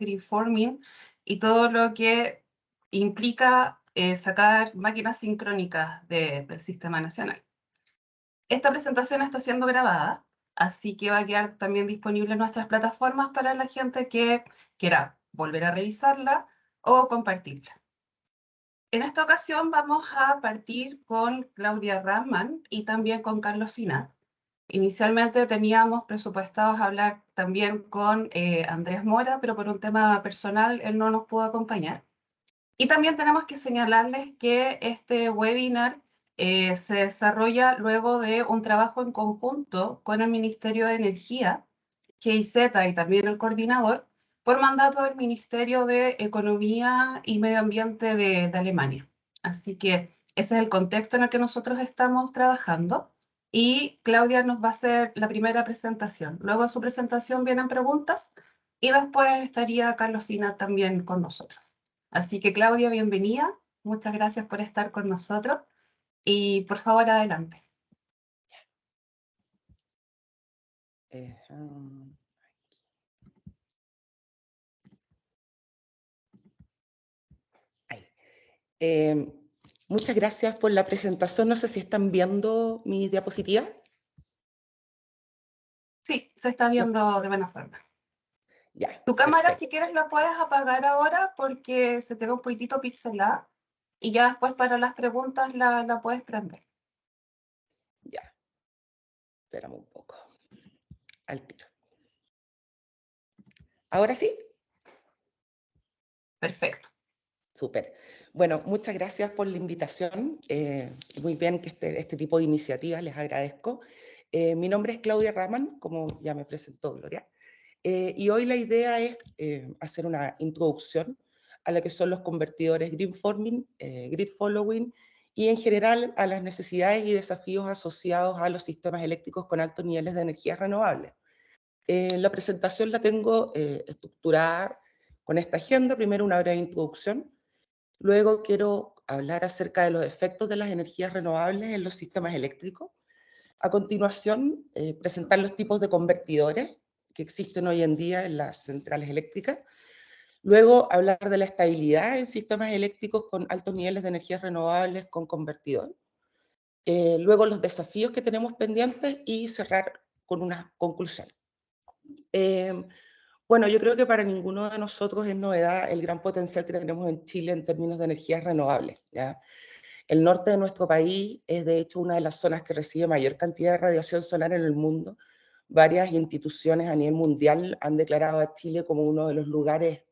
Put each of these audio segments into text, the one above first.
greenforming y todo lo que implica sacar máquinas sincrónicas del sistema nacional. Esta presentación está siendo grabada, así que va a quedar también disponible en nuestras plataformas para la gente que quiera volver a revisarla o compartirla. En esta ocasión vamos a partir con Claudia Rahman y también con Carlos Finat. Inicialmente teníamos presupuestados hablar también con Andrés Mora, pero por un tema personal él no nos pudo acompañar. Y también tenemos que señalarles que este webinar se desarrolla luego de un trabajo en conjunto con el Ministerio de Energía, GIZ y también el coordinador, por mandato del Ministerio de Economía y Medio Ambiente de Alemania. Así que ese es el contexto en el que nosotros estamos trabajando. Y Claudia nos va a hacer la primera presentación. Luego de su presentación vienen preguntas y después estaría Carlos Fina también con nosotros. Así que Claudia, bienvenida. Muchas gracias por estar con nosotros. Y por favor, adelante. Muchas gracias por la presentación. No sé si están viendo mi diapositiva. Sí, se está viendo de buena forma. Ya, Tu cámara, perfecto. si quieres, la puedes apagar ahora porque se te ve un poquitito pixelada y ya después para las preguntas la puedes prender. Ya. Esperamos un poco. Al tiro. ¿Ahora sí? Perfecto. Súper. Bueno, muchas gracias por la invitación. Muy bien que este tipo de iniciativas, les agradezco. Mi nombre es Claudia Rahman, como ya me presentó Gloria. Y hoy la idea es hacer una introducción a lo que son los convertidores greenforming, grid following y en general a las necesidades y desafíos asociados a los sistemas eléctricos con altos niveles de energías renovables. La presentación la tengo estructurada con esta agenda. Primero una breve introducción. Luego quiero hablar acerca de los efectos de las energías renovables en los sistemas eléctricos. A continuación, presentar los tipos de convertidores que existen hoy en día en las centrales eléctricas. Luego, hablar de la estabilidad en sistemas eléctricos con altos niveles de energías renovables con convertidor. Luego, los desafíos que tenemos pendientes y cerrar con una conclusión. Bueno, yo creo que para ninguno de nosotros es novedad el gran potencial que tenemos en Chile en términos de energías renovables, ¿ya? El norte de nuestro país es de hecho una de las zonas que recibe mayor cantidad de radiación solar en el mundo. Varias instituciones a nivel mundial han declarado a Chile como uno de los lugares,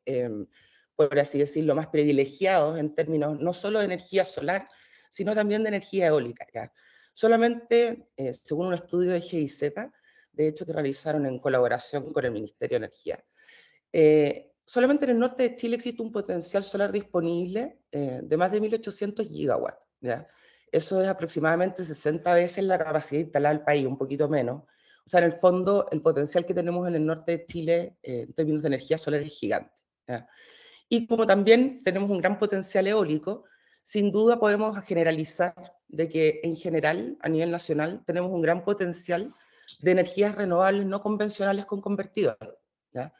por así decirlo, más privilegiados en términos no solo de energía solar, sino también de energía eólica, ¿ya? Solamente, según un estudio de GIZ, de hecho que realizaron en colaboración con el Ministerio de Energía, solamente en el norte de Chile existe un potencial solar disponible de más de 1.800 gigawatts, ¿ya? Eso es aproximadamente 60 veces la capacidad instalada del país, un poquito menos. O sea, en el fondo, el potencial que tenemos en el norte de Chile en términos de energía solar es gigante, ¿ya? Y como también tenemos un gran potencial eólico, sin duda podemos generalizar de que en general, a nivel nacional, tenemos un gran potencial de energías renovables no convencionales con convertidores, ¿ya?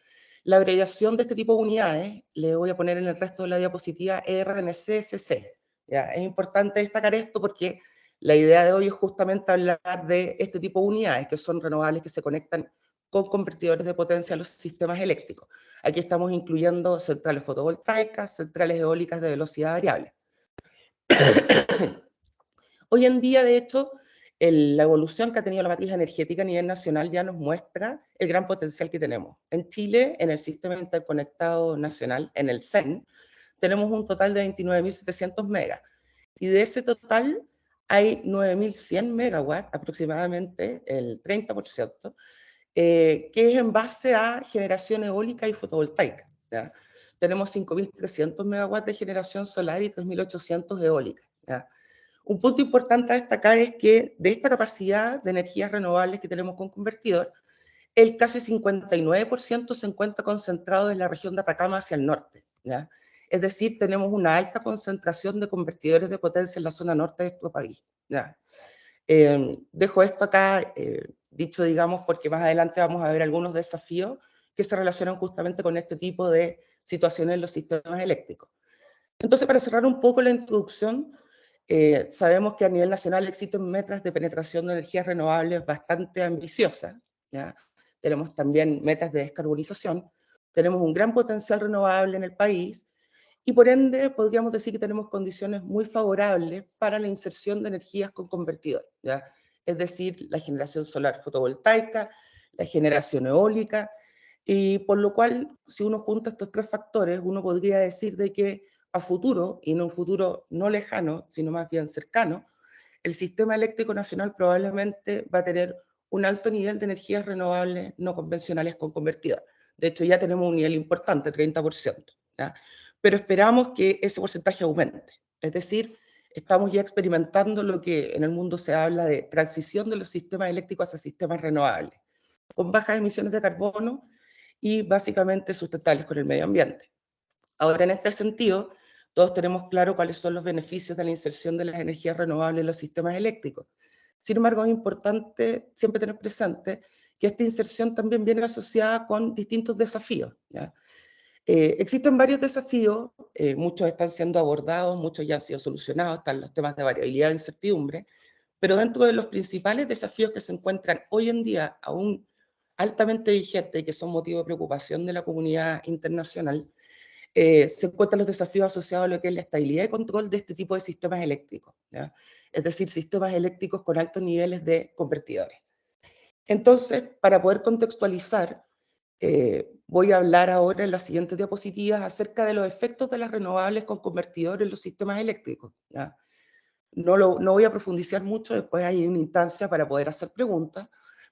La abreviación de este tipo de unidades, le voy a poner en el resto de la diapositiva RNCSC. ¿Ya? Es importante destacar esto porque la idea de hoy es justamente hablar de este tipo de unidades que son renovables, que se conectan con convertidores de potencia a los sistemas eléctricos. Aquí estamos incluyendo centrales fotovoltaicas, centrales eólicas de velocidad variable. Hoy en día, de hecho, la evolución que ha tenido la matriz energética a nivel nacional ya nos muestra el gran potencial que tenemos. En Chile, en el Sistema Interconectado Nacional, en el CEN, tenemos un total de 29.700 megas. Y de ese total hay 9.100 megawatts, aproximadamente el 30%, que es en base a generación eólica y fotovoltaica, ¿ya? Tenemos 5.300 megawatts de generación solar y 3.800 eólica, ¿ya? Un punto importante a destacar es que de esta capacidad de energías renovables que tenemos con convertidor, el casi 59% se encuentra concentrado en la región de Atacama hacia el norte, ¿ya? Es decir, tenemos una alta concentración de convertidores de potencia en la zona norte de nuestro país, ¿ya? Dejo esto acá dicho, digamos, porque más adelante vamos a ver algunos desafíos que se relacionan justamente con este tipo de situaciones en los sistemas eléctricos. Entonces, para cerrar un poco la introducción, sabemos que a nivel nacional existen metas de penetración de energías renovables bastante ambiciosas, ¿ya? Tenemos también metas de descarbonización, tenemos un gran potencial renovable en el país y por ende podríamos decir que tenemos condiciones muy favorables para la inserción de energías con convertidores, ¿ya? Es decir, la generación solar fotovoltaica, la generación eólica, y por lo cual, si uno junta estos tres factores, uno podría decir de que a futuro, y en un futuro no lejano, sino más bien cercano, el sistema eléctrico nacional probablemente va a tener un alto nivel de energías renovables no convencionales con convertidor. De hecho, ya tenemos un nivel importante, 30%, ¿ya? Pero esperamos que ese porcentaje aumente. Es decir, estamos ya experimentando lo que en el mundo se habla de transición de los sistemas eléctricos hacia sistemas renovables, con bajas emisiones de carbono y básicamente sustentables con el medio ambiente. Ahora, en este sentido, todos tenemos claro cuáles son los beneficios de la inserción de las energías renovables en los sistemas eléctricos. Sin embargo, es importante siempre tener presente que esta inserción también viene asociada con distintos desafíos, ¿ya? Existen varios desafíos, muchos están siendo abordados, muchos ya han sido solucionados, están los temas de variabilidad e incertidumbre, pero dentro de los principales desafíos que se encuentran hoy en día aún altamente vigentes y que son motivo de preocupación de la comunidad internacional, se encuentran los desafíos asociados a lo que es la estabilidad y control de este tipo de sistemas eléctricos, ¿ya? Es decir, sistemas eléctricos con altos niveles de convertidores. Entonces, para poder contextualizar, voy a hablar ahora en las siguientes diapositivas acerca de los efectos de las renovables con convertidores en los sistemas eléctricos, ¿ya? No voy a profundizar mucho, después hay una instancia para poder hacer preguntas,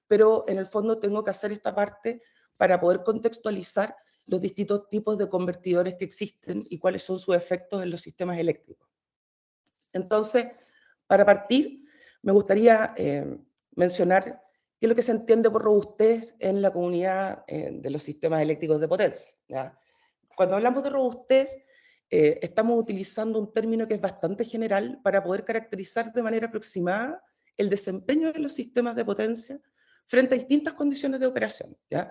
pero en el fondo tengo que hacer esta parte para poder contextualizar los distintos tipos de convertidores que existen y cuáles son sus efectos en los sistemas eléctricos. Entonces, para partir, me gustaría mencionar qué es lo que se entiende por robustez en la comunidad de los sistemas eléctricos de potencia, ¿ya? Cuando hablamos de robustez, estamos utilizando un término que es bastante general para poder caracterizar de manera aproximada el desempeño de los sistemas de potencia frente a distintas condiciones de operación, ¿ya?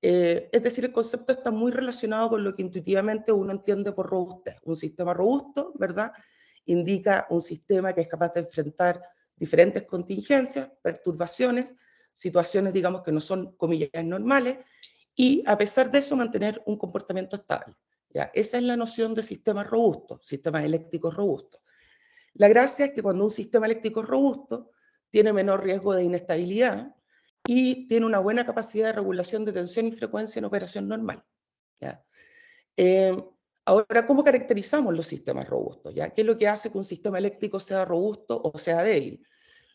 Es decir, el concepto está muy relacionado con lo que intuitivamente uno entiende por robustez. Un sistema robusto, ¿verdad?, indica un sistema que es capaz de enfrentar diferentes contingencias, perturbaciones, situaciones, digamos, que no son, comillas, normales, y a pesar de eso mantener un comportamiento estable, ¿ya? Esa es la noción de sistemas robustos, sistemas eléctricos robustos. La gracia es que cuando un sistema eléctrico es robusto, tiene menor riesgo de inestabilidad y tiene una buena capacidad de regulación de tensión y frecuencia en operación normal, ¿ya? Eh, Ahora, ¿cómo caracterizamos los sistemas robustos, ya? ¿Qué es lo que hace que un sistema eléctrico sea robusto o sea débil?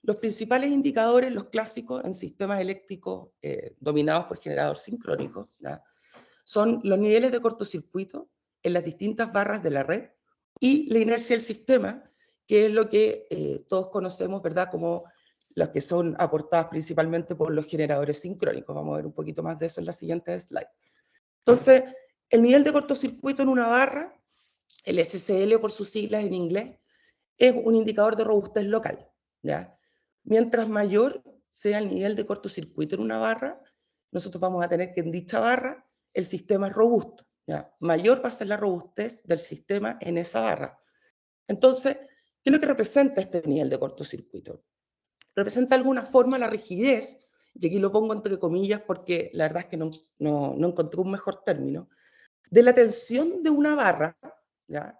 Los principales indicadores, los clásicos en sistemas eléctricos dominados por generador sincrónico, ¿ya?, son los niveles de cortocircuito en las distintas barras de la red y la inercia del sistema, que es lo que todos conocemos, ¿verdad?, como las que son aportadas principalmente por los generadores sincrónicos. Vamos a ver un poquito más de eso en la siguiente slide. Entonces, el nivel de cortocircuito en una barra, el SSL por sus siglas en inglés, es un indicador de robustez local, ¿ya? Mientras mayor sea el nivel de cortocircuito en una barra, nosotros vamos a tener que en dicha barra el sistema es robusto, ¿ya? Mayor va a ser la robustez del sistema en esa barra. Entonces, ¿qué es lo que representa este nivel de cortocircuito? Representa de alguna forma la rigidez, y aquí lo pongo entre comillas porque la verdad es que no encontré un mejor término, de la tensión de una barra, ¿ya?,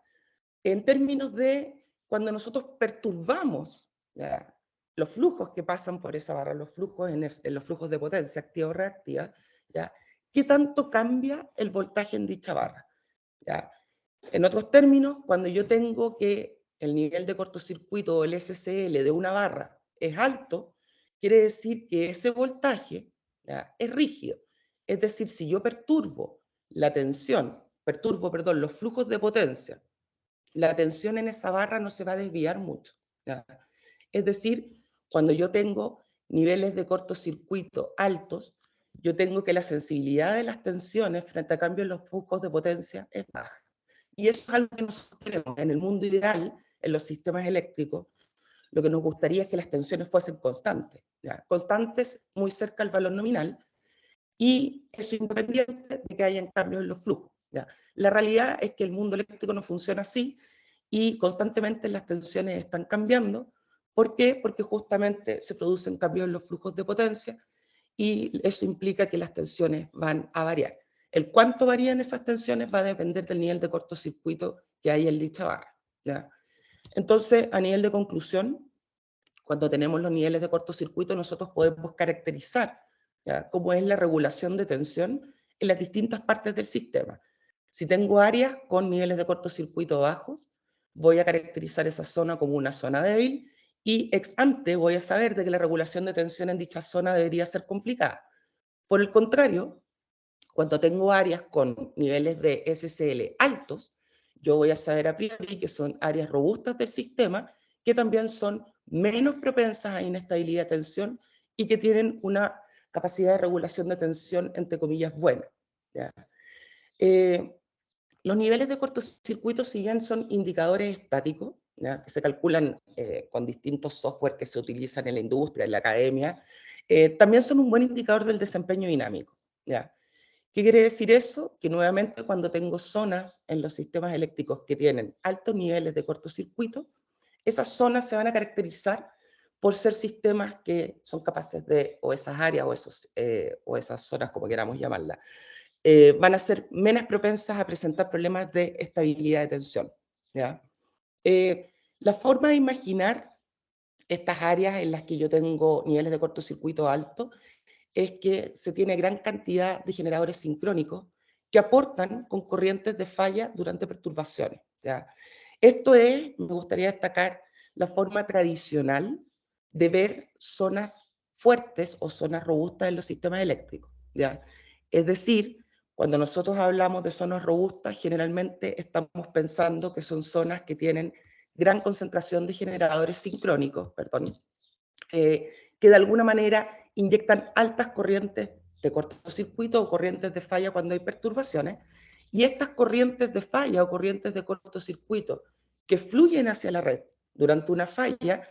en términos de cuando nosotros perturbamos, ¿ya?, los flujos que pasan por esa barra, los flujos en los flujos de potencia activa o reactiva, ¿ya?, ¿qué tanto cambia el voltaje en dicha barra? ¿Ya? En otros términos, cuando yo tengo que el nivel de cortocircuito o el SSL de una barra es alto, quiere decir que ese voltaje, ¿ya?, es rígido. Es decir, si yo perdón, los flujos de potencia, la tensión en esa barra no se va a desviar mucho, ¿ya? Es decir, cuando yo tengo niveles de cortocircuito altos, yo tengo que la sensibilidad de las tensiones frente a cambios en los flujos de potencia es baja. Y eso es algo que nosotros tenemos en el mundo ideal, en los sistemas eléctricos. Lo que nos gustaría es que las tensiones fuesen constantes, ¿ya? Constantes muy cerca al valor nominal. y eso independiente de que hayan cambios en los flujos. ¿Ya? La realidad es que el mundo eléctrico no funciona así y constantemente las tensiones están cambiando. ¿Por qué? Porque justamente se producen cambios en los flujos de potencia y eso implica que las tensiones van a variar. El cuánto varían esas tensiones va a depender del nivel de cortocircuito que hay en dicha barra. ¿Ya? Entonces, a nivel de conclusión, cuando tenemos los niveles de cortocircuito, nosotros podemos caracterizar, ¿ya?, cómo es la regulación de tensión en las distintas partes del sistema. Si tengo áreas con niveles de cortocircuito bajos, voy a caracterizar esa zona como una zona débil y ex ante voy a saber de que la regulación de tensión en dicha zona debería ser complicada. Por el contrario, cuando tengo áreas con niveles de SSL altos, yo voy a saber a priori que son áreas robustas del sistema, que también son menos propensas a inestabilidad de tensión y que tienen una capacidad de regulación de tensión, entre comillas, buena. ¿Ya? Eh, los niveles de cortocircuito, si bien son indicadores estáticos, ¿ya?, que se calculan con distintos software que se utilizan en la industria, en la academia, también son un buen indicador del desempeño dinámico. ¿Ya? ¿Qué quiere decir eso? Que nuevamente cuando tengo zonas en los sistemas eléctricos que tienen altos niveles de cortocircuito, esas zonas se van a caracterizar por ser sistemas que son capaces de, o esas áreas o esas zonas, como queramos llamarlas, van a ser menos propensas a presentar problemas de estabilidad de tensión. ¿Ya? La forma de imaginar estas áreas en las que yo tengo niveles de cortocircuito altos es que se tiene gran cantidad de generadores sincrónicos que aportan con corrientes de falla durante perturbaciones. ¿Ya? Esto es, me gustaría destacar, la forma tradicional de ver zonas fuertes o zonas robustas en los sistemas eléctricos. ¿Ya? Es decir, cuando nosotros hablamos de zonas robustas, generalmente estamos pensando que son zonas que tienen gran concentración de generadores sincrónicos, perdón, que de alguna manera inyectan altas corrientes de cortocircuito o corrientes de falla cuando hay perturbaciones, y estas corrientes de falla o corrientes de cortocircuito que fluyen hacia la red durante una falla,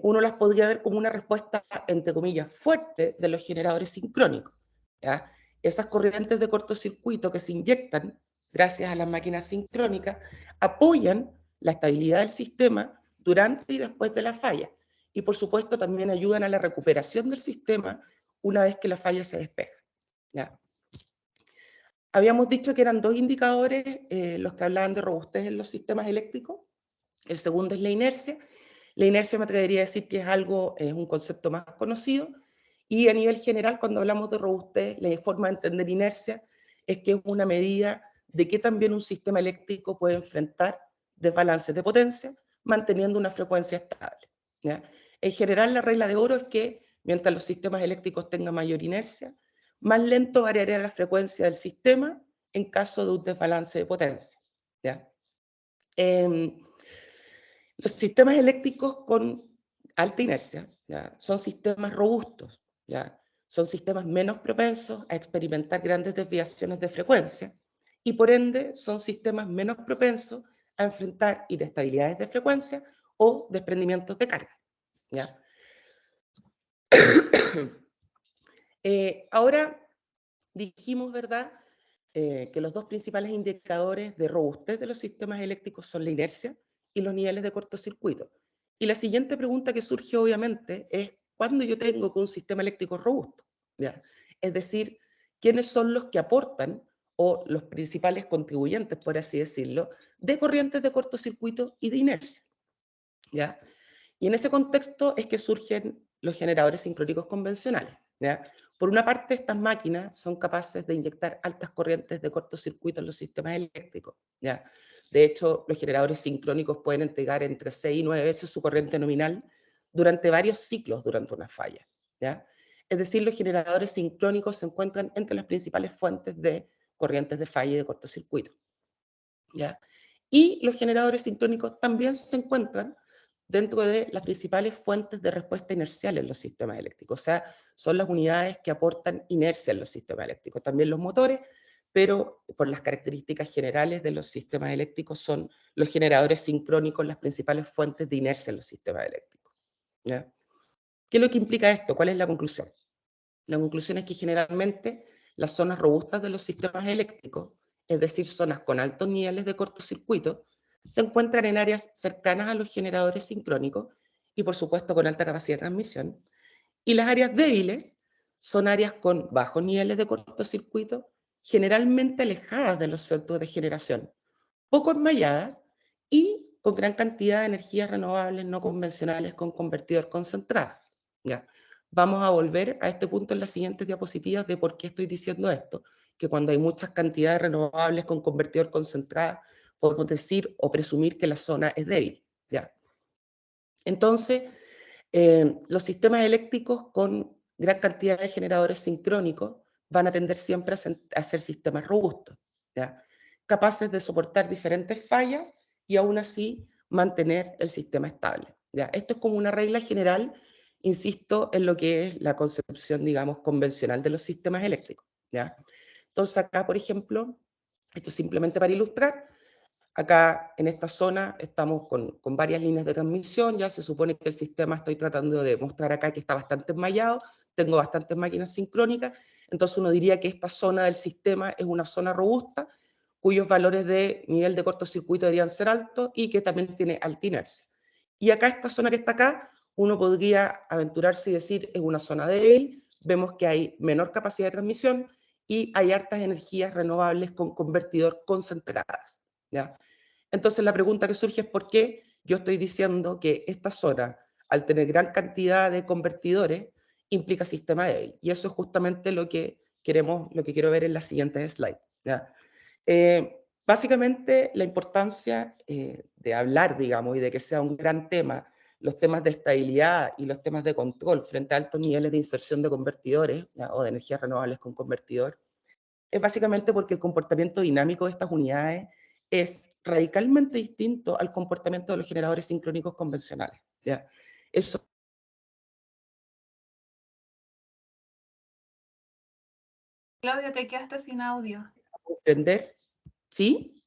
uno las podría ver como una respuesta, entre comillas, fuerte de los generadores sincrónicos. ¿Ya? Esas corrientes de cortocircuito que se inyectan gracias a las máquinas sincrónicas apoyan la estabilidad del sistema durante y después de la falla. Y por supuesto también ayudan a la recuperación del sistema una vez que la falla se despeja. ¿Ya? Habíamos dicho que eran dos indicadores los que hablaban de robustez en los sistemas eléctricos. El segundo es la inercia. La inercia me atrevería a decir que es un concepto más conocido. Y a nivel general, cuando hablamos de robustez, la forma de entender inercia es que es una medida de que también un sistema eléctrico puede enfrentar desbalances de potencia manteniendo una frecuencia estable. ¿Ya? En general, la regla de oro es que mientras los sistemas eléctricos tengan mayor inercia, más lento variará la frecuencia del sistema en caso de un desbalance de potencia. ¿Ya? Los sistemas eléctricos con alta inercia, ¿ya?, son sistemas robustos, ¿ya? Son sistemas menos propensos a experimentar grandes desviaciones de frecuencia y por ende son sistemas menos propensos a enfrentar inestabilidades de frecuencia o desprendimientos de carga. ¿Ya? Ahora dijimos, ¿verdad?, que los dos principales indicadores de robustez de los sistemas eléctricos son la inercia y los niveles de cortocircuito. Y la siguiente pregunta que surge obviamente es, ¿cuándo yo tengo que un sistema eléctrico es robusto? ¿Ya? Es decir, ¿quiénes son los que aportan o los principales contribuyentes, por así decirlo, de corrientes de cortocircuito y de inercia? ¿Ya? Y en ese contexto es que surgen los generadores sincrónicos convencionales. ¿Ya? Por una parte, estas máquinas son capaces de inyectar altas corrientes de cortocircuito en los sistemas eléctricos. ¿Ya? De hecho, los generadores sincrónicos pueden entregar entre 6 y 9 veces su corriente nominal durante varios ciclos durante una falla. ¿Ya? Es decir, los generadores sincrónicos se encuentran entre las principales fuentes de corrientes de falla y de cortocircuito. ¿Ya? Y los generadores sincrónicos también se encuentran dentro de las principales fuentes de respuesta inercial en los sistemas eléctricos. O sea, son las unidades que aportan inercia en los sistemas eléctricos. También los motores, pero por las características generales de los sistemas eléctricos son los generadores sincrónicos las principales fuentes de inercia en los sistemas eléctricos. ¿Ya? ¿Qué es lo que implica esto? ¿Cuál es la conclusión? La conclusión es que generalmente las zonas robustas de los sistemas eléctricos, es decir, zonas con altos niveles de cortocircuito, se encuentran en áreas cercanas a los generadores sincrónicos y, por supuesto, con alta capacidad de transmisión. Y las áreas débiles son áreas con bajos niveles de cortocircuito, generalmente alejadas de los centros de generación, poco enmalladas y con gran cantidad de energías renovables no convencionales con convertidor concentrado. ¿Ya? Vamos a volver a este punto en las siguientes diapositivas de por qué estoy diciendo esto, que cuando hay muchas cantidades renovables con convertidor concentrado, podemos decir o presumir que la zona es débil. ¿Ya? Entonces, los sistemas eléctricos con gran cantidad de generadores sincrónicos van a tender siempre a ser sistemas robustos, ¿ya? Capaces de soportar diferentes fallas y aún así mantener el sistema estable, ¿ya? Esto es como una regla general, insisto, en lo que es la concepción, digamos, convencional de los sistemas eléctricos, ¿ya? Entonces acá, por ejemplo, esto simplemente para ilustrar, acá en esta zona estamos con varias líneas de transmisión, ya se supone que el sistema, estoy tratando de mostrar acá que está bastante enmallado, tengo bastantes máquinas sincrónicas, entonces uno diría que esta zona del sistema es una zona robusta, cuyos valores de nivel de cortocircuito deberían ser altos y que también tiene alta inercia. Y acá esta zona que está acá, uno podría aventurarse y decir es una zona débil, vemos que hay menor capacidad de transmisión y hay hartas energías renovables con convertidor concentradas, ¿ya? Entonces la pregunta que surge es por qué yo estoy diciendo que esta zona, al tener gran cantidad de convertidores, implica sistema débil. Y eso es justamente lo que quiero ver en la siguiente slide, ¿ya? Básicamente la importancia de hablar, digamos, y de que sea un gran tema, los temas de estabilidad y los temas de control frente a altos niveles de inserción de convertidores, ¿ya? O de energías renovables con convertidor, es básicamente porque el comportamiento dinámico de estas unidades es radicalmente distinto al comportamiento de los generadores sincrónicos convencionales, ¿ya? Eso Claudio, te quedaste sin audio. comprender, ¿sí?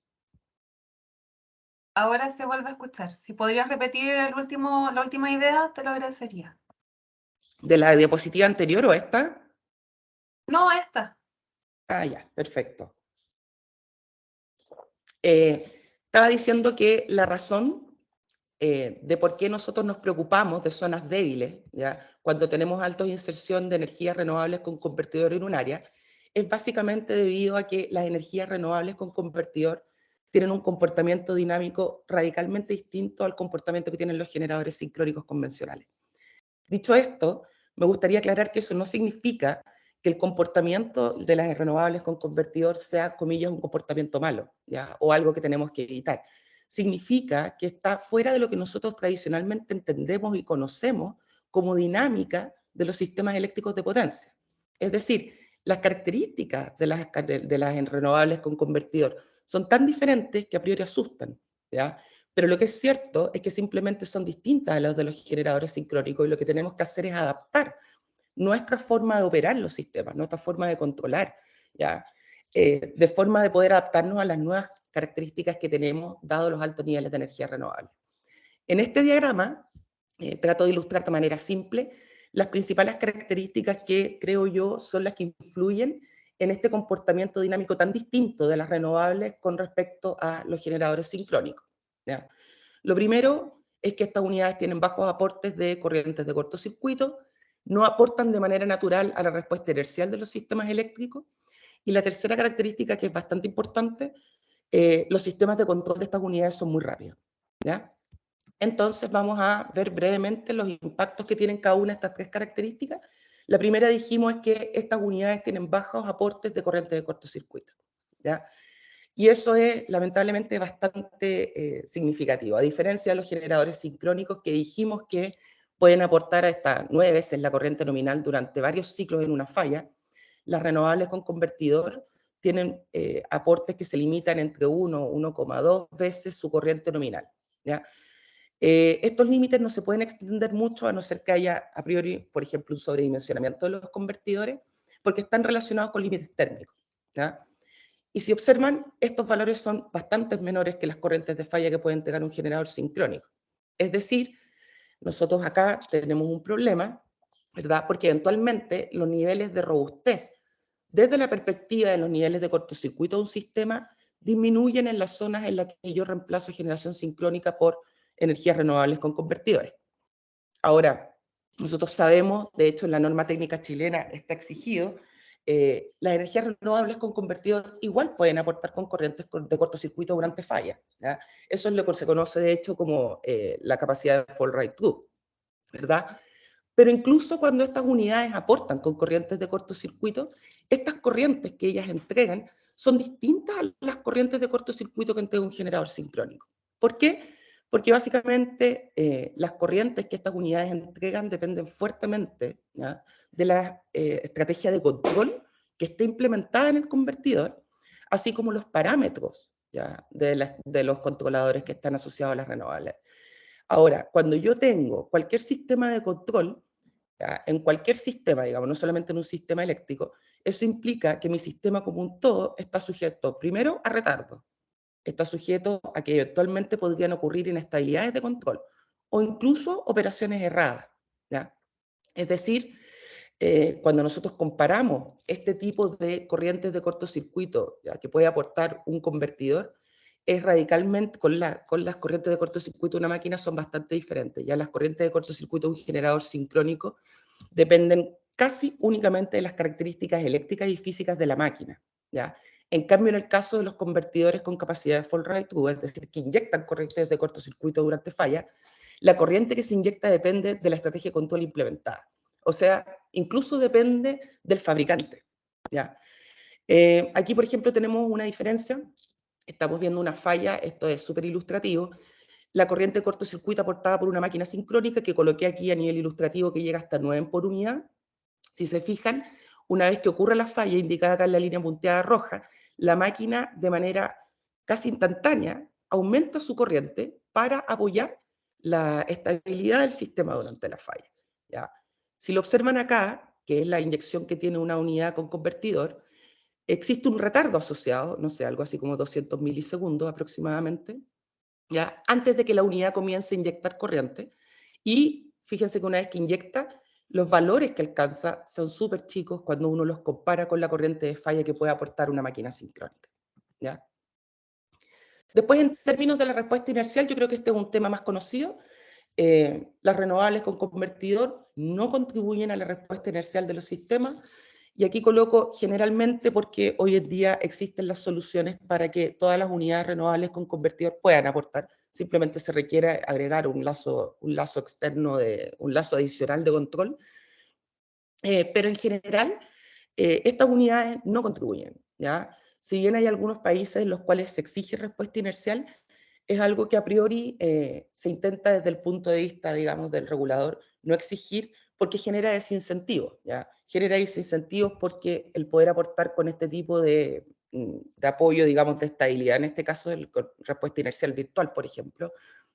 Ahora se vuelve a escuchar. Si podrías repetir la última idea, te lo agradecería. ¿De la diapositiva anterior o esta? No, esta. Ah, ya, perfecto. Estaba diciendo que la razón de por qué nosotros nos preocupamos de zonas débiles, ¿ya? Cuando tenemos alta inserción de energías renovables con convertidor en un área, es básicamente debido a que las energías renovables con convertidor tienen un comportamiento dinámico radicalmente distinto al comportamiento que tienen los generadores sincrónicos convencionales. Dicho esto, me gustaría aclarar que eso no significa que el comportamiento de las renovables con convertidor sea, comillas, un comportamiento malo, ¿ya? O algo que tenemos que evitar. Significa que está fuera de lo que nosotros tradicionalmente entendemos y conocemos como dinámica de los sistemas eléctricos de potencia. Es decir, las características de las renovables con convertidor son tan diferentes que a priori asustan, ¿ya? Pero lo que es cierto es que simplemente son distintas a las de los generadores sincrónicos y lo que tenemos que hacer es adaptar nuestra forma de operar los sistemas, nuestra forma de controlar, ¿ya? De forma de poder adaptarnos a las nuevas características que tenemos, dado los altos niveles de energía renovable. En este diagrama, trato de ilustrar de manera simple las principales características que creo yo son las que influyen en este comportamiento dinámico tan distinto de las renovables con respecto a los generadores sincrónicos, ¿ya? Lo primero es que estas unidades tienen bajos aportes de corrientes de cortocircuito, no aportan de manera natural a la respuesta inercial de los sistemas eléctricos. Y la tercera característica, que es bastante importante, los sistemas de control de estas unidades son muy rápidos, ¿ya? Entonces vamos a ver brevemente los impactos que tienen cada una de estas tres características. La primera dijimos es que estas unidades tienen bajos aportes de corriente de cortocircuito, ¿ya? Y eso es lamentablemente bastante significativo, a diferencia de los generadores sincrónicos que dijimos que pueden aportar hasta 9 veces la corriente nominal durante varios ciclos en una falla. Las renovables con convertidor tienen aportes que se limitan entre 1 y 1,2 veces su corriente nominal, ¿ya? Estos límites no se pueden extender mucho a no ser que haya a priori, por ejemplo, un sobredimensionamiento de los convertidores, porque están relacionados con límites térmicos, ¿ya? Y si observan, estos valores son bastante menores que las corrientes de falla que puede entregar un generador sincrónico. Es decir, nosotros acá tenemos un problema ¿verdad? Porque eventualmente los niveles de robustez, desde la perspectiva de los niveles de cortocircuito de un sistema, disminuyen en las zonas en las que yo reemplazo generación sincrónica por energías renovables con convertidores. Ahora, nosotros sabemos, de hecho en la norma técnica chilena está exigido, las energías renovables con convertidor igual pueden aportar con corrientes de cortocircuito durante fallas, ¿ya? Eso es lo que se conoce de hecho como la capacidad de Fall Right Through, ¿verdad? Pero incluso cuando estas unidades aportan con corrientes de cortocircuito, estas corrientes que ellas entregan son distintas a las corrientes de cortocircuito que entrega un generador sincrónico. ¿Por qué? Porque básicamente las corrientes que estas unidades entregan dependen fuertemente, ¿ya?, de la estrategia de control que está implementada en el convertidor, así como los parámetros, ¿ya?, de los controladores que están asociados a las renovables. Ahora, cuando yo tengo cualquier sistema de control, ¿ya?, en cualquier sistema, digamos, no solamente en un sistema eléctrico, eso implica que mi sistema como un todo está sujeto, primero, a retardo, está sujeto a que eventualmente podrían ocurrir inestabilidades de control o incluso operaciones erradas, ¿ya? Es decir, cuando nosotros comparamos este tipo de corrientes de cortocircuito, ¿ya?, que puede aportar un convertidor, es radicalmente, con las corrientes de cortocircuito de una máquina son bastante diferentes. Ya las corrientes de cortocircuito de un generador sincrónico dependen casi únicamente de las características eléctricas y físicas de la máquina, ¿ya? En cambio, en el caso de los convertidores con capacidad de Fall Right Through, es decir, que inyectan corrientes de cortocircuito durante falla, la corriente que se inyecta depende de la estrategia de control implementada. O sea, incluso depende del fabricante, ¿ya? Aquí, por ejemplo, tenemos una diferencia. Estamos viendo una falla, esto es súper ilustrativo. La corriente de cortocircuito aportada por una máquina sincrónica que coloqué aquí a nivel ilustrativo que llega hasta 9 por unidad. Si se fijan, una vez que ocurre la falla, indicada acá en la línea punteada roja, la máquina de manera casi instantánea aumenta su corriente para apoyar la estabilidad del sistema durante la falla, ¿ya? Si lo observan acá, que es la inyección que tiene una unidad con convertidor, existe un retardo asociado, no sé, algo así como 200 milisegundos aproximadamente, ¿ya?, antes de que la unidad comience a inyectar corriente. Y fíjense que una vez que inyecta, los valores que alcanza son súper chicos cuando uno los compara con la corriente de falla que puede aportar una máquina sincrónica, ¿ya? Después, en términos de la respuesta inercial, yo creo que este es un tema más conocido. Las renovables con convertidor no contribuyen a la respuesta inercial de los sistemas. Y aquí coloco generalmente porque hoy en día existen las soluciones para que todas las unidades renovables con convertidor puedan aportar. Simplemente se requiere agregar un lazo externo, un lazo adicional de control. Pero en general, estas unidades no contribuyen, ¿ya? Si bien hay algunos países en los cuales se exige respuesta inercial, es algo que a priori se intenta desde el punto de vista, digamos, del regulador no exigir porque genera desincentivos, ¿ya? Genera desincentivos porque el poder aportar con este tipo de apoyo, digamos, de estabilidad, en este caso, con respuesta inercial virtual, por ejemplo,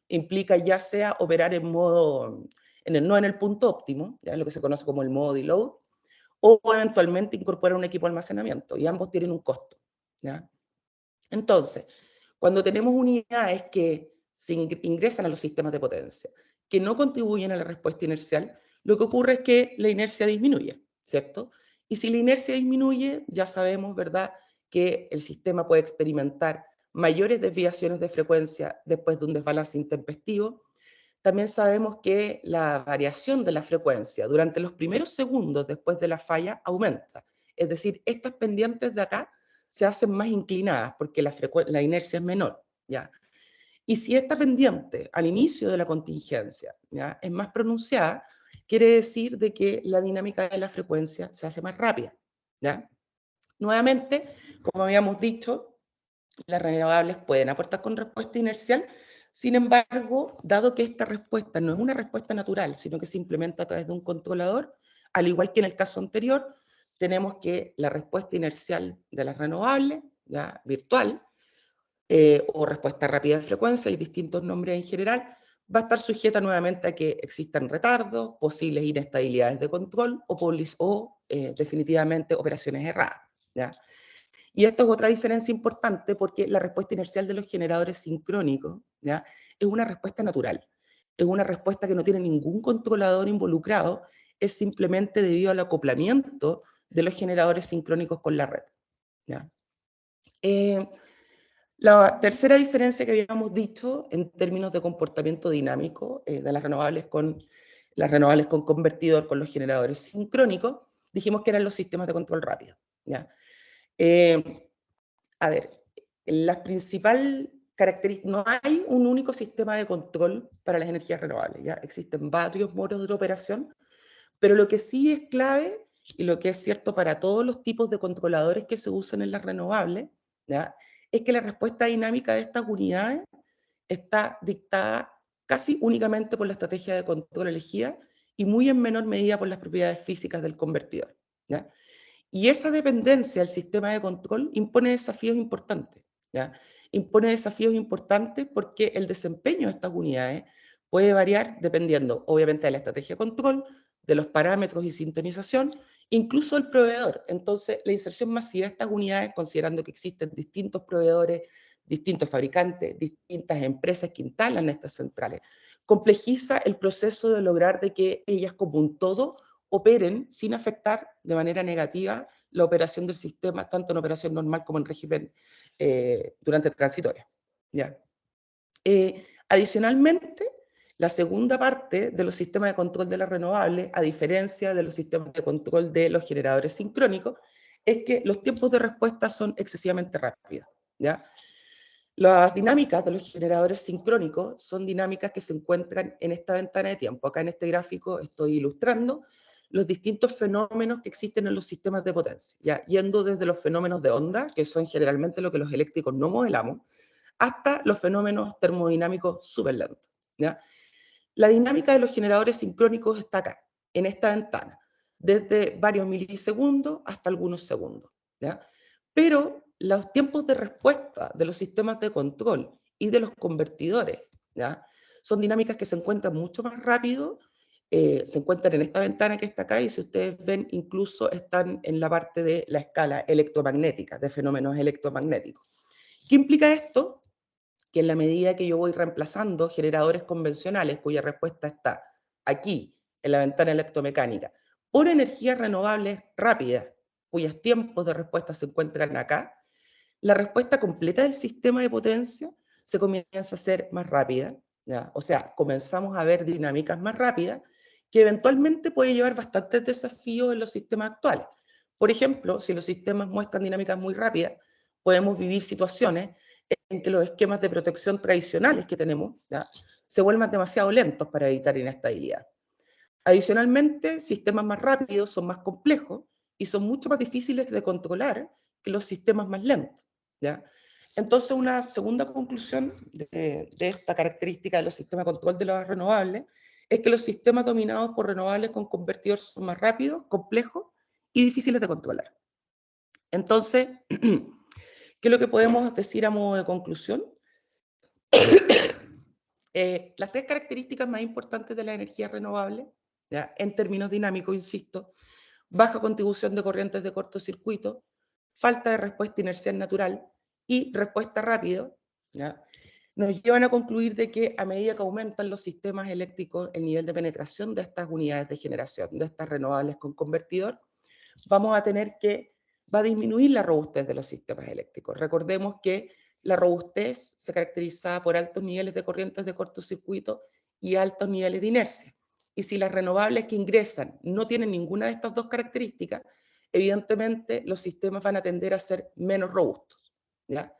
implica ya sea operar en modo, no en el punto óptimo, ya lo que se conoce como el modo deload, o eventualmente incorporar un equipo de almacenamiento, y ambos tienen un costo, ¿ya? Entonces, cuando tenemos unidades que se ingresan a los sistemas de potencia, que no contribuyen a la respuesta inercial, lo que ocurre es que la inercia disminuye, ¿cierto? Y si la inercia disminuye, ya sabemos, ¿verdad?, que el sistema puede experimentar mayores desviaciones de frecuencia después de un desbalance intempestivo. También sabemos que la variación de la frecuencia durante los primeros segundos después de la falla aumenta. Es decir, estas pendientes de acá se hacen más inclinadas porque la inercia es menor, ¿ya? Y si esta pendiente al inicio de la contingencia, ¿ya?, es más pronunciada, quiere decir de que la dinámica de la frecuencia se hace más rápida, ¿ya? Nuevamente, como habíamos dicho, las renovables pueden aportar con respuesta inercial. Sin embargo, dado que esta respuesta no es una respuesta natural, sino que se implementa a través de un controlador, al igual que en el caso anterior, tenemos que la respuesta inercial de las renovables, ya virtual, o respuesta rápida de frecuencia, hay distintos nombres en general, va a estar sujeta nuevamente a que existan retardos, posibles inestabilidades de control o definitivamente operaciones erradas, ¿ya? Y esto es otra diferencia importante porque la respuesta inercial de los generadores sincrónicos, ¿ya?, es una respuesta natural. Es una respuesta que no tiene ningún controlador involucrado, es simplemente debido al acoplamiento de los generadores sincrónicos con la red, ¿ya? La tercera diferencia que habíamos dicho en términos de comportamiento dinámico de las renovables con convertidor con los generadores sincrónicos, dijimos que eran los sistemas de control rápido, ¿ya? A ver, la principal característica, no hay un único sistema de control para las energías renovables, ¿ya? Existen varios modos de operación, pero lo que sí es clave y lo que es cierto para todos los tipos de controladores que se usan en las renovables, ¿ya? Es que la respuesta dinámica de estas unidades está dictada casi únicamente por la estrategia de control elegida y muy en menor medida por las propiedades físicas del convertidor, ¿ya? Y esa dependencia del sistema de control impone desafíos importantes, ¿ya? Impone desafíos importantes porque el desempeño de estas unidades puede variar dependiendo, obviamente, de la estrategia de control, de los parámetros y sintonización, incluso del proveedor. Entonces, la inserción masiva de estas unidades, considerando que existen distintos proveedores, distintos fabricantes, distintas empresas que instalan estas centrales, complejiza el proceso de lograr de que ellas como un todo operen sin afectar de manera negativa la operación del sistema, tanto en operación normal como en régimen durante transitoria, ¿ya? Adicionalmente, la segunda parte de los sistemas de control de las renovables, a diferencia de los sistemas de control de los generadores sincrónicos, es que los tiempos de respuesta son excesivamente rápidos, ¿ya? Las dinámicas de los generadores sincrónicos son dinámicas que se encuentran en esta ventana de tiempo. Acá en este gráfico estoy ilustrando los distintos fenómenos que existen en los sistemas de potencia, ¿ya? Yendo desde los fenómenos de onda, que son generalmente lo que los eléctricos no modelamos, hasta los fenómenos termodinámicos súper lentos, ¿ya? La dinámica de los generadores sincrónicos está acá, en esta ventana, desde varios milisegundos hasta algunos segundos, ¿ya? Pero los tiempos de respuesta de los sistemas de control y de los convertidores, ¿ya? Son dinámicas que se encuentran mucho más rápido, se encuentran en esta ventana que está acá y si ustedes ven incluso están en la parte de la escala electromagnética, de fenómenos electromagnéticos. ¿Qué implica esto? Que en la medida que yo voy reemplazando generadores convencionales cuya respuesta está aquí, en la ventana electromecánica, por energías renovables rápidas, cuyos tiempos de respuesta se encuentran acá, la respuesta completa del sistema de potencia se comienza a hacer más rápida, ¿ya? O sea, comenzamos a ver dinámicas más rápidas que eventualmente puede llevar bastantes desafíos en los sistemas actuales. Por ejemplo, si los sistemas muestran dinámicas muy rápidas, podemos vivir situaciones en que los esquemas de protección tradicionales que tenemos, ¿ya?, se vuelvan demasiado lentos para evitar inestabilidad. Adicionalmente, sistemas más rápidos son más complejos y son mucho más difíciles de controlar que los sistemas más lentos, ¿ya? Entonces, una segunda conclusión de esta característica de los sistemas de control de las renovables es que los sistemas dominados por renovables con convertidores son más rápidos, complejos y difíciles de controlar. Entonces, ¿qué es lo que podemos decir a modo de conclusión? Las tres características más importantes de la energía renovable, ¿ya?, en términos dinámicos, insisto, baja contribución de corrientes de cortocircuito, falta de respuesta inercial natural y respuesta rápida, ¿ya?, nos llevan a concluir de que a medida que aumentan los sistemas eléctricos, el nivel de penetración de estas unidades de generación, de estas renovables con convertidor, va a disminuir la robustez de los sistemas eléctricos. Recordemos que la robustez se caracteriza por altos niveles de corrientes de cortocircuito y altos niveles de inercia. Y si las renovables que ingresan no tienen ninguna de estas dos características, evidentemente los sistemas van a tender a ser menos robustos, ¿ya?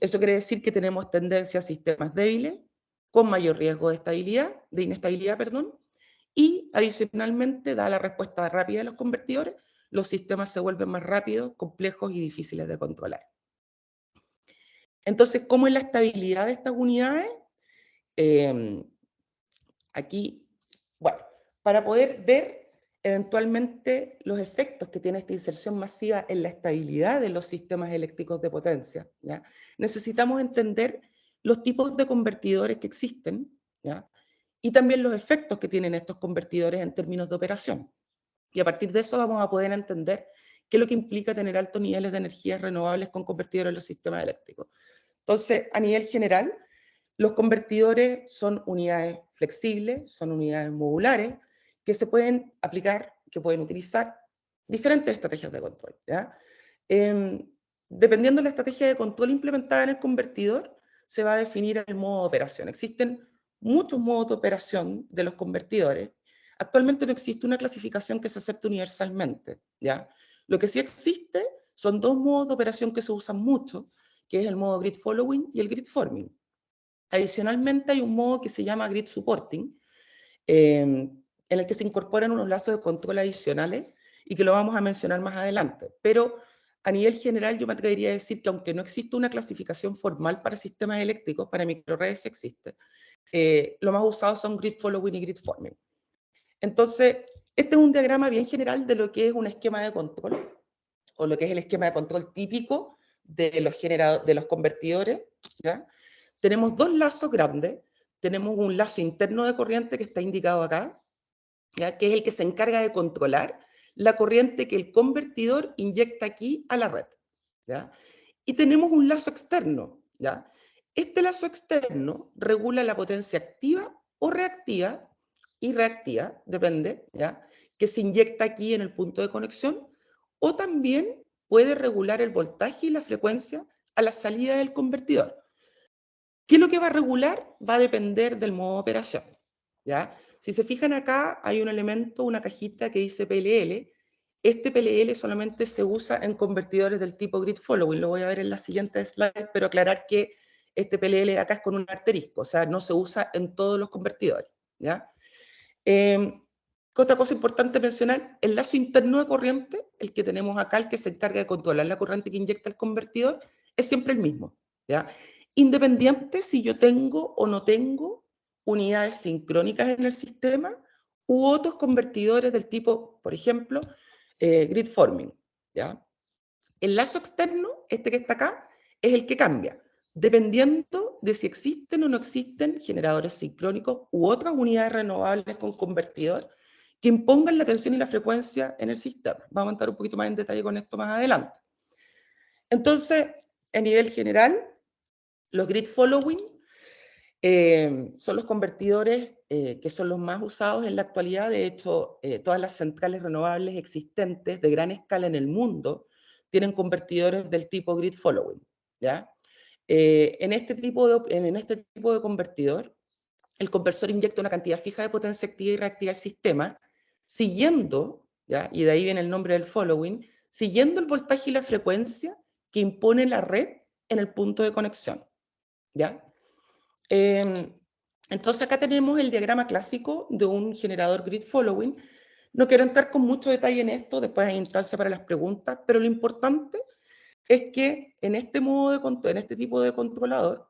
Eso quiere decir que tenemos tendencia a sistemas débiles, con mayor riesgo de inestabilidad, perdón, y adicionalmente, dada la respuesta rápida de los convertidores, los sistemas se vuelven más rápidos, complejos y difíciles de controlar. Entonces, ¿cómo es la estabilidad de estas unidades? Aquí, bueno, para poder ver eventualmente los efectos que tiene esta inserción masiva en la estabilidad de los sistemas eléctricos de potencia, ¿ya?, necesitamos entender los tipos de convertidores que existen, ¿ya?, y también los efectos que tienen estos convertidores en términos de operación. Y a partir de eso vamos a poder entender qué es lo que implica tener altos niveles de energías renovables con convertidores en los sistemas eléctricos. Entonces, a nivel general, los convertidores son unidades flexibles, son unidades modulares, que se pueden aplicar, que pueden utilizar diferentes estrategias de control, ¿ya? Dependiendo de la estrategia de control implementada en el convertidor, se va a definir el modo de operación. Existen muchos modos de operación de los convertidores. Actualmente no existe una clasificación que se acepte universalmente, ¿ya? Lo que sí existe son dos modos de operación que se usan mucho, que es el modo grid following y el grid forming. Adicionalmente hay un modo que se llama grid supporting, en el que se incorporan unos lazos de control adicionales y que lo vamos a mencionar más adelante. Pero a nivel general yo me atrevería a decir que aunque no existe una clasificación formal para sistemas eléctricos, para microredes sí existe. Lo más usado son grid following y grid forming. Entonces, este es un diagrama bien general de lo que es un esquema de control, o lo que es el esquema de control típico de los convertidores, ¿ya? Tenemos dos lazos grandes. Tenemos un lazo interno de corriente que está indicado acá, ¿ya? Que es el que se encarga de controlar la corriente que el convertidor inyecta aquí a la red, ¿ya? Y tenemos un lazo externo, ¿ya? Este lazo externo regula la potencia activa o reactiva, y reactiva, depende, ¿ya? Que se inyecta aquí en el punto de conexión, o también puede regular el voltaje y la frecuencia a la salida del convertidor. ¿Qué es lo que va a regular? Va a depender del modo de operación, ¿ya? Si se fijan acá, hay un elemento, una cajita que dice PLL. Este PLL solamente se usa en convertidores del tipo grid following. Lo voy a ver en la siguiente slide, pero aclarar que este PLL de acá es con un asterisco, o sea, no se usa en todos los convertidores, ¿ya? Otra cosa importante mencionar, el lazo interno de corriente, el que tenemos acá, el que se encarga de controlar la corriente que inyecta el convertidor, es siempre el mismo, ¿ya? Independiente si yo tengo o no tengo unidades sincrónicas en el sistema u otros convertidores del tipo, por ejemplo, grid forming, ¿ya? El lazo externo, este que está acá, es el que cambia, dependiendo de si existen o no existen generadores sincrónicos u otras unidades renovables con convertidor que impongan la tensión y la frecuencia en el sistema. Vamos a entrar un poquito más en detalle con esto más adelante. Entonces, a nivel general, los grid following son los convertidores que son los más usados en la actualidad. De hecho, todas las centrales renovables existentes de gran escala en el mundo tienen convertidores del tipo grid following, ¿ya? En este tipo de convertidor, el conversor inyecta una cantidad fija de potencia activa y reactiva al sistema, siguiendo, ¿ya? Y de ahí viene el nombre del following, siguiendo el voltaje y la frecuencia que impone la red en el punto de conexión, ¿ya? Entonces acá tenemos el diagrama clásico de un generador grid following. No quiero entrar con mucho detalle en esto, después hay instancia para las preguntas, pero lo importante es que en este en este tipo de controlador,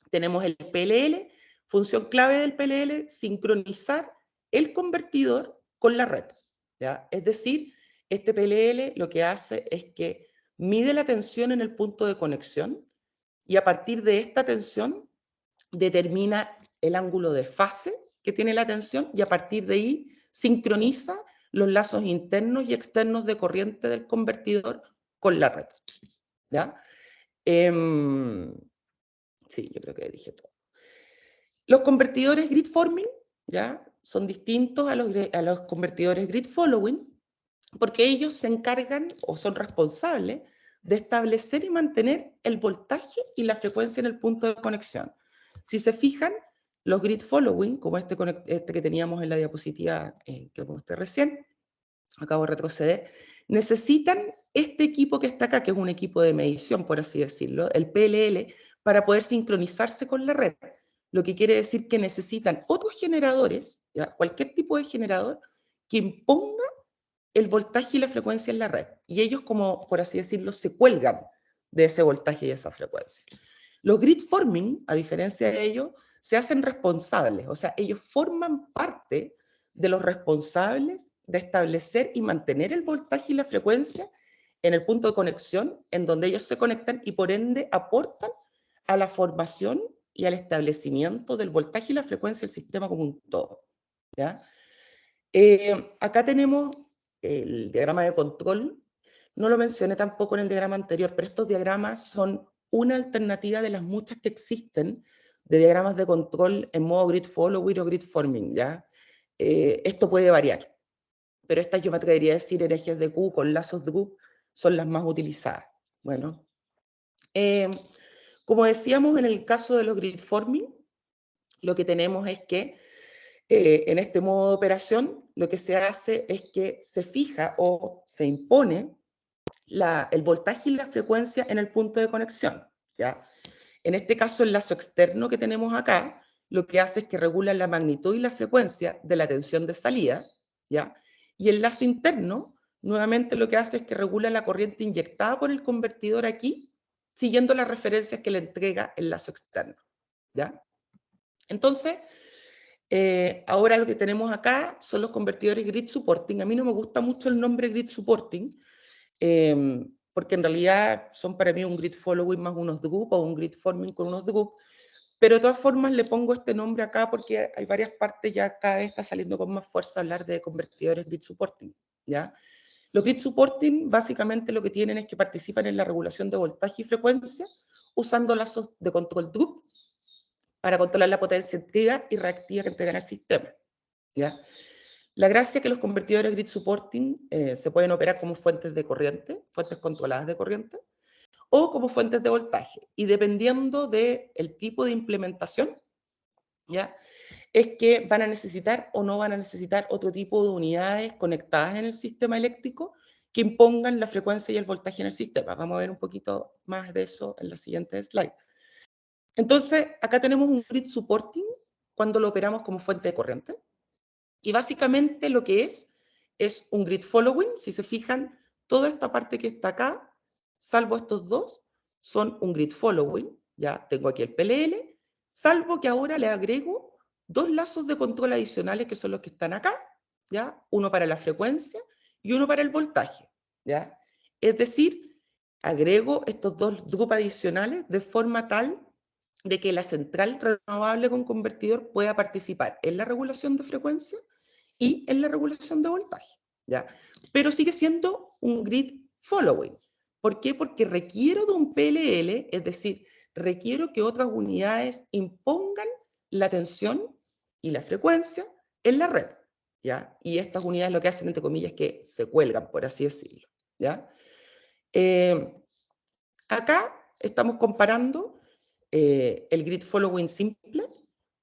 tenemos el PLL, función clave del PLL, sincronizar el convertidor con la red, ¿ya? Es decir, este PLL lo que hace es que mide la tensión en el punto de conexión y a partir de esta tensión determina el ángulo de fase que tiene la tensión y a partir de ahí sincroniza los lazos internos y externos de corriente del convertidor con la red, ¿ya? Sí, yo creo que dije todo. Los convertidores grid forming, ¿ya? Son distintos a los convertidores grid following porque ellos se encargan o son responsables de establecer y mantener el voltaje y la frecuencia en el punto de conexión. Si se fijan, los grid following, como este que teníamos en la diapositiva que mostré recién, acabo de retroceder, necesitan este equipo que está acá, que es un equipo de medición, por así decirlo, el PLL, para poder sincronizarse con la red. Lo que quiere decir que necesitan otros generadores, ¿ya? Cualquier tipo de generador, que imponga el voltaje y la frecuencia en la red. Y ellos, como por así decirlo, se cuelgan de ese voltaje y esa frecuencia. Los grid forming, a diferencia de ellos, se hacen responsables, o sea, ellos forman parte de los responsables de establecer y mantener el voltaje y la frecuencia en el punto de conexión en donde ellos se conectan y por ende aportan a la formación y al establecimiento del voltaje y la frecuencia del sistema como un todo, ¿ya? Acá tenemos el diagrama de control. No lo mencioné tampoco en el diagrama anterior, pero estos diagramas son una alternativa de las muchas que existen de diagramas de control en modo grid following o grid forming, ¿ya? esto puede variar. Pero estas yo me atrevería a decir en ejes de Q con lazos de Q son las más utilizadas. Bueno, como decíamos en el caso de los grid forming, lo que tenemos es que en este modo de operación lo que se hace es que se fija o se impone el voltaje y la frecuencia en el punto de conexión, ¿ya? En este caso, el lazo externo que tenemos acá, lo que hace es que regula la magnitud y la frecuencia de la tensión de salida, ¿ya? Y el lazo interno, nuevamente lo que hace es que regula la corriente inyectada por el convertidor aquí, siguiendo las referencias que le entrega el lazo externo, ¿ya? Entonces, ahora lo que tenemos acá son los convertidores grid supporting. A mí no me gusta mucho el nombre grid supporting, porque en realidad son para mí un grid following más unos DGUP o un grid forming con unos DGUP, pero de todas formas le pongo este nombre acá porque hay varias partes, ya cada vez está saliendo con más fuerza hablar de convertidores grid supporting, ¿ya? Los grid supporting básicamente lo que tienen es que participan en la regulación de voltaje y frecuencia usando lazos de control DGUP para controlar la potencia activa y reactiva que entregan al sistema, ¿ya? La gracia es que los convertidores grid supporting se pueden operar como fuentes de corriente, fuentes controladas de corriente, o como fuentes de voltaje. Y dependiendo del tipo de implementación, ¿ya? Es que van a necesitar o no van a necesitar otro tipo de unidades conectadas en el sistema eléctrico que impongan la frecuencia y el voltaje en el sistema. Vamos a ver un poquito más de eso en la siguiente slide. Entonces, acá tenemos un grid supporting cuando lo operamos como fuente de corriente. Y básicamente lo que es un grid following. Si se fijan, toda esta parte que está acá, salvo estos dos, son un grid following. Ya tengo aquí el PLL, salvo que ahora le agrego dos lazos de control adicionales que son los que están acá, ¿ya? Uno para la frecuencia y uno para el voltaje, ¿ya? Es decir, agrego estos dos grupos adicionales de forma tal de que la central renovable con convertidor pueda participar en la regulación de frecuencia y en la regulación de voltaje, ¿ya? Pero sigue siendo un grid following. ¿Por qué? Porque requiero de un PLL, es decir, requiero que otras unidades impongan la tensión y la frecuencia en la red, ¿ya? Y estas unidades lo que hacen, entre comillas, es que se cuelgan, por así decirlo, ¿ya? Acá estamos comparando el grid following simple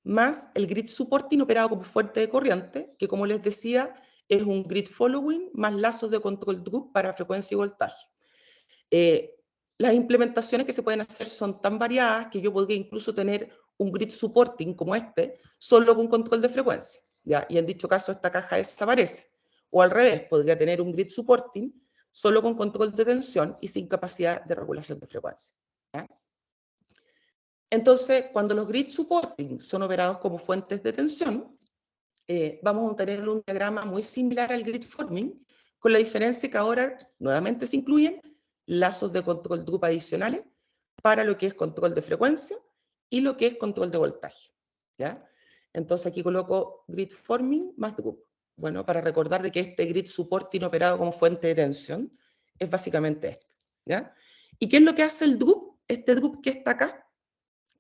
más el grid supporting operado como fuente de corriente, que como les decía, es un grid following más lazos de control DRUP para frecuencia y voltaje. Las implementaciones que se pueden hacer son tan variadas que yo podría incluso tener un grid supporting como este, solo con control de frecuencia, ¿ya? Y en dicho caso esta caja desaparece. O al revés, podría tener un grid supporting solo con control de tensión y sin capacidad de regulación de frecuencia, ¿ya? Entonces, cuando los grid supporting son operados como fuentes de tensión, vamos a tener un diagrama muy similar al grid forming, con la diferencia que ahora nuevamente se incluyen lazos de control DRUP adicionales para lo que es control de frecuencia y lo que es control de voltaje, ¿ya? Entonces aquí coloco grid forming más DRUP. Bueno, para recordar de que este grid supporting operado como fuente de tensión es básicamente esto, ¿ya? ¿Y qué es lo que hace el DRUP? Este DRUP que está acá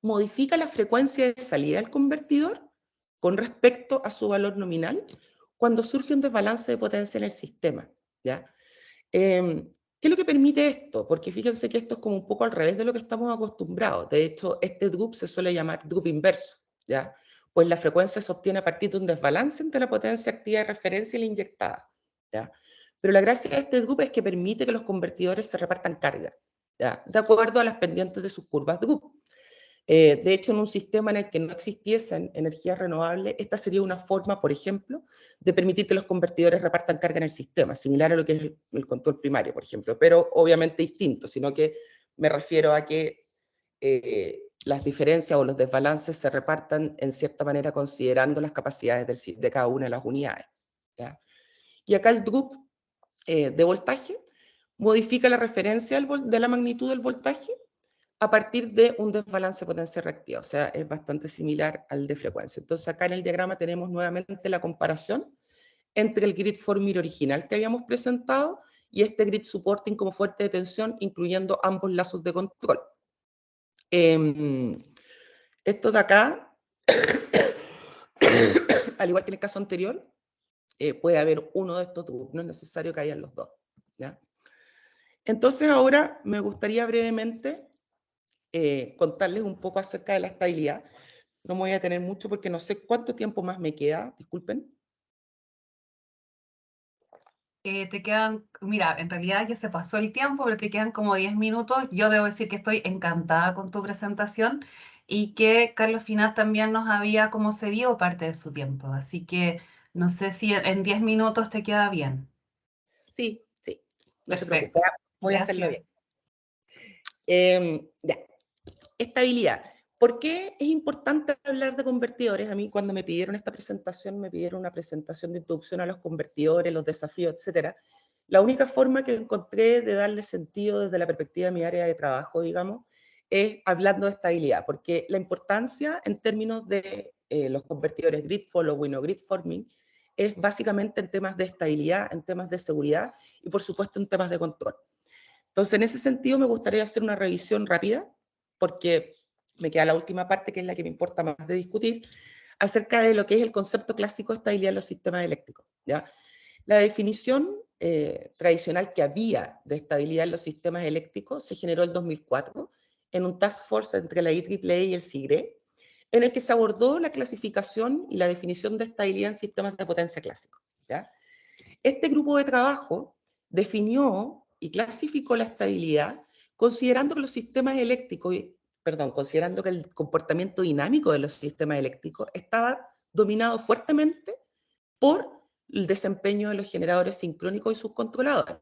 modifica la frecuencia de salida del convertidor con respecto a su valor nominal cuando surge un desbalance de potencia en el sistema, ¿ya? ¿Qué es lo que permite esto? Porque fíjense que esto es como un poco al revés de lo que estamos acostumbrados. De hecho, este DRUP se suele llamar DRUP inverso, ¿ya? Pues la frecuencia se obtiene a partir de un desbalance entre la potencia activa de referencia y la inyectada, ¿ya? Pero la gracia de este DRUP es que permite que los convertidores se repartan carga, ¿ya? De acuerdo a las pendientes de sus curvas DRUP. De hecho, en un sistema en el que no existiesen energías renovables, esta sería una forma, por ejemplo, de permitir que los convertidores repartan carga en el sistema, similar a lo que es el control primario, por ejemplo, pero obviamente distinto, sino que me refiero a que las diferencias o los desbalances se repartan en cierta manera considerando las capacidades de cada una de las unidades, ¿ya? Y acá el DRUP de voltaje modifica la referencia de la magnitud del voltaje a partir de un desbalance de potencia reactiva, o sea, es bastante similar al de frecuencia. Entonces acá en el diagrama tenemos nuevamente la comparación entre el grid forming original que habíamos presentado y este grid supporting como fuente de tensión, incluyendo ambos lazos de control. Esto de acá, al igual que en el caso anterior, puede haber uno de estos grupos, no es necesario que hayan los dos, ¿ya? Entonces ahora me gustaría brevemente contarles un poco acerca de la estabilidad. No me voy a tener mucho porque no sé cuánto tiempo más me queda, disculpen. Te quedan, mira, en realidad ya se pasó el tiempo, pero te quedan como 10 minutos. Yo debo decir que estoy encantada con tu presentación y que Carlos Finat también nos había como cedido parte de su tiempo. Así que no sé si en 10 minutos te queda bien. Sí, sí, no te preocupes, Perfecto. voy a hacerlo Gracias. bien. Ya, estabilidad. ¿Por qué es importante hablar de convertidores? A mí cuando me pidieron esta presentación, me pidieron una presentación de introducción a los convertidores, los desafíos, etcétera. La única forma que encontré de darle sentido desde la perspectiva de mi área de trabajo, digamos, es hablando de estabilidad, porque la importancia en términos de los convertidores grid following o grid forming es básicamente en temas de estabilidad, en temas de seguridad y por supuesto en temas de control. Entonces, en ese sentido, me gustaría hacer una revisión rápida, porque me queda la última parte, que es la que me importa más de discutir, acerca de lo que es el concepto clásico de estabilidad en los sistemas eléctricos, ¿ya? La definición tradicional que había de estabilidad en los sistemas eléctricos se generó en 2004 en un task force entre la IEEE y el SIGRE, en el que se abordó la clasificación y la definición de estabilidad en sistemas de potencia clásicos, ¿ya? Este grupo de trabajo definió y clasificó la estabilidad considerando que los sistemas eléctricos, considerando que el comportamiento dinámico de los sistemas eléctricos estaba dominado fuertemente por el desempeño de los generadores sincrónicos y sus controladores.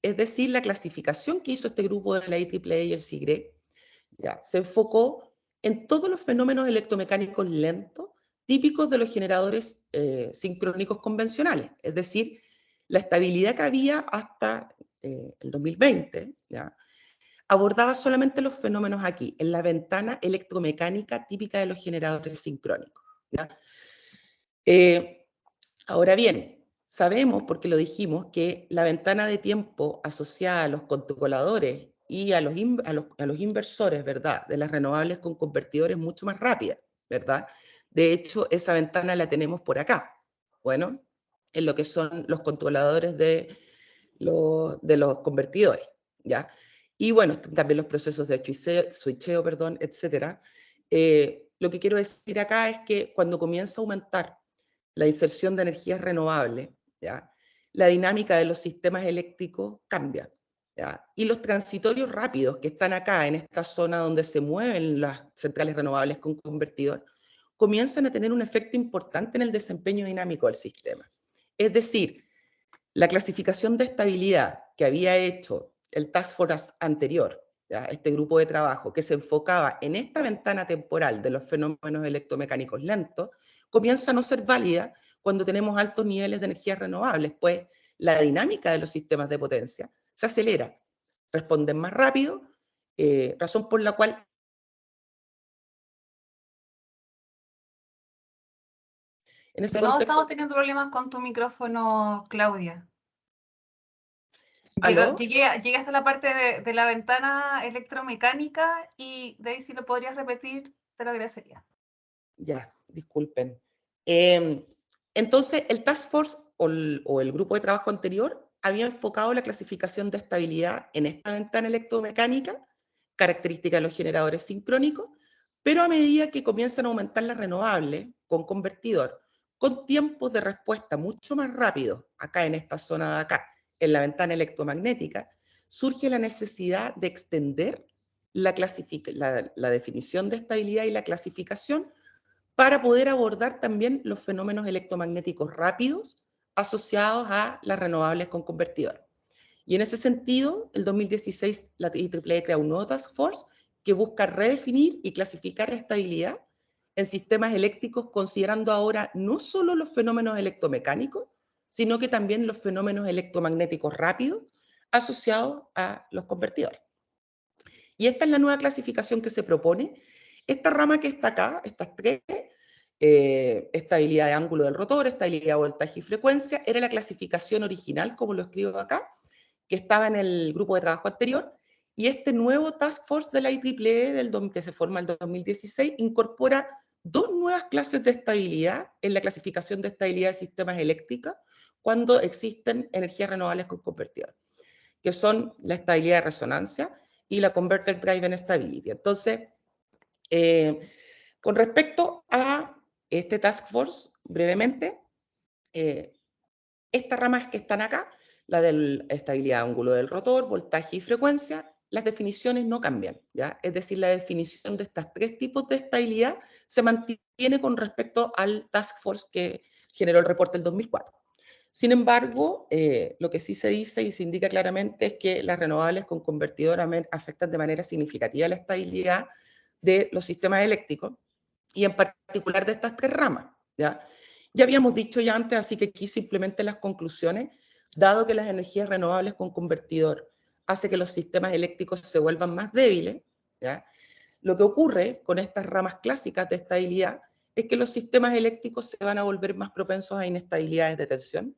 Es decir, la clasificación que hizo este grupo de la IEEE y el SIGRE ya, se enfocó en todos los fenómenos electromecánicos lentos típicos de los generadores sincrónicos convencionales, es decir, la estabilidad que había hasta el 2020, ¿ya? Abordaba solamente los fenómenos aquí, en la ventana electromecánica típica de los generadores sincrónicos, ¿ya? Eh, Ahora bien, sabemos, porque lo dijimos, que la ventana de tiempo asociada a los controladores y a los inversores, ¿verdad?, de las renovables con convertidores es mucho más rápida, ¿verdad? De hecho, esa ventana la tenemos por acá. Bueno, en lo que son los controladores de los convertidores, ¿ya? Y bueno, también los procesos de switcheo, perdón, etcétera. Lo que quiero decir acá es que cuando comienza a aumentar la inserción de energías renovables, ¿ya?, la dinámica de los sistemas eléctricos cambia, ¿ya? Y los transitorios rápidos que están acá en esta zona donde se mueven las centrales renovables con convertidor, comienzan a tener un efecto importante en el desempeño dinámico del sistema. Es decir, la clasificación de estabilidad que había hecho el Task Force anterior, ¿ya?, este grupo de trabajo que se enfocaba en esta ventana temporal de los fenómenos electromecánicos lentos, comienza a no ser válida cuando tenemos altos niveles de energías renovables, pues la dinámica de los sistemas de potencia se acelera, responden más rápido, razón por la cual en ese De nuevo contexto... estamos teniendo problemas con tu micrófono, Claudia. ¿Aló? Llegué hasta la parte de la ventana electromecánica y de ahí si lo podrías repetir, te lo agradecería. Ya, disculpen. Eh, entonces, el Task Force o el grupo de trabajo anterior había enfocado la clasificación de estabilidad en esta ventana electromecánica, característica de los generadores sincrónicos, pero a medida que comienzan a aumentar las renovables con convertidor, con tiempos de respuesta mucho más rápidos, acá en esta zona de acá, en la ventana electromagnética, surge la necesidad de extender la definición de estabilidad y la clasificación para poder abordar también los fenómenos electromagnéticos rápidos asociados a las renovables con convertidor. Y en ese sentido, el 2016 la IEEE crea un nuevo Task Force que busca redefinir y clasificar la estabilidad en sistemas eléctricos, considerando ahora no solo los fenómenos electromecánicos, sino que también los fenómenos electromagnéticos rápidos asociados a los convertidores. Y esta es la nueva clasificación que se propone. Esta rama que está acá, estas tres, estabilidad de ángulo del rotor, estabilidad de voltaje y frecuencia, era la clasificación original, como lo escribo acá, que estaba en el grupo de trabajo anterior, y este nuevo Task Force de la IEEE que se forma en el 2016 incorpora dos nuevas clases de estabilidad en la clasificación de estabilidad de sistemas eléctricos cuando existen energías renovables con convertidor, que son la estabilidad de resonancia y la Converter Driven Stability. Entonces, con respecto a este Task Force, brevemente, estas ramas que están acá, la de la estabilidad de ángulo del rotor, voltaje y frecuencia, las definiciones no cambian, ¿ya? Es decir, la definición de estos tres tipos de estabilidad se mantiene con respecto al Task Force que generó el reporte del 2004. Sin embargo, lo que sí se dice y se indica claramente es que las renovables con convertidor afectan de manera significativa la estabilidad de los sistemas eléctricos y en particular de estas tres ramas, ¿ya? Ya habíamos dicho ya antes, así que aquí simplemente las conclusiones, dado que las energías renovables con convertidor hace que los sistemas eléctricos se vuelvan más débiles, ¿ya? Lo que ocurre con estas ramas clásicas de estabilidad es que los sistemas eléctricos se van a volver más propensos a inestabilidades de tensión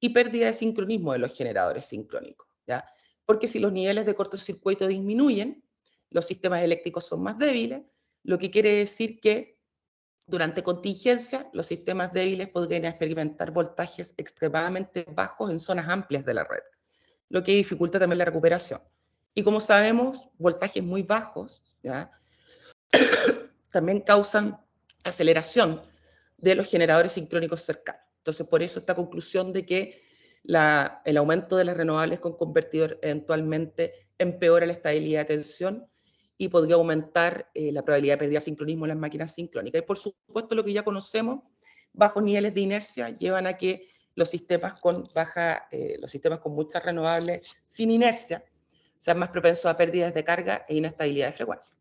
y pérdida de sincronismo de los generadores sincrónicos, ¿ya? Porque si los niveles de cortocircuito disminuyen, los sistemas eléctricos son más débiles, lo que quiere decir que durante contingencia, los sistemas débiles podrían experimentar voltajes extremadamente bajos en zonas amplias de la red, lo que dificulta también la recuperación. Y como sabemos, voltajes muy bajos, ¿ya?, también causan aceleración de los generadores sincrónicos cercanos. Entonces, por eso esta conclusión de que el aumento de las renovables con convertidor eventualmente empeora la estabilidad de tensión y podría aumentar la probabilidad de pérdida de sincronismo en las máquinas sincrónicas. Y por supuesto, lo que ya conocemos, bajos niveles de inercia llevan a que los sistemas con muchas renovables sin inercia sean más propensos a pérdidas de carga e inestabilidad de frecuencia.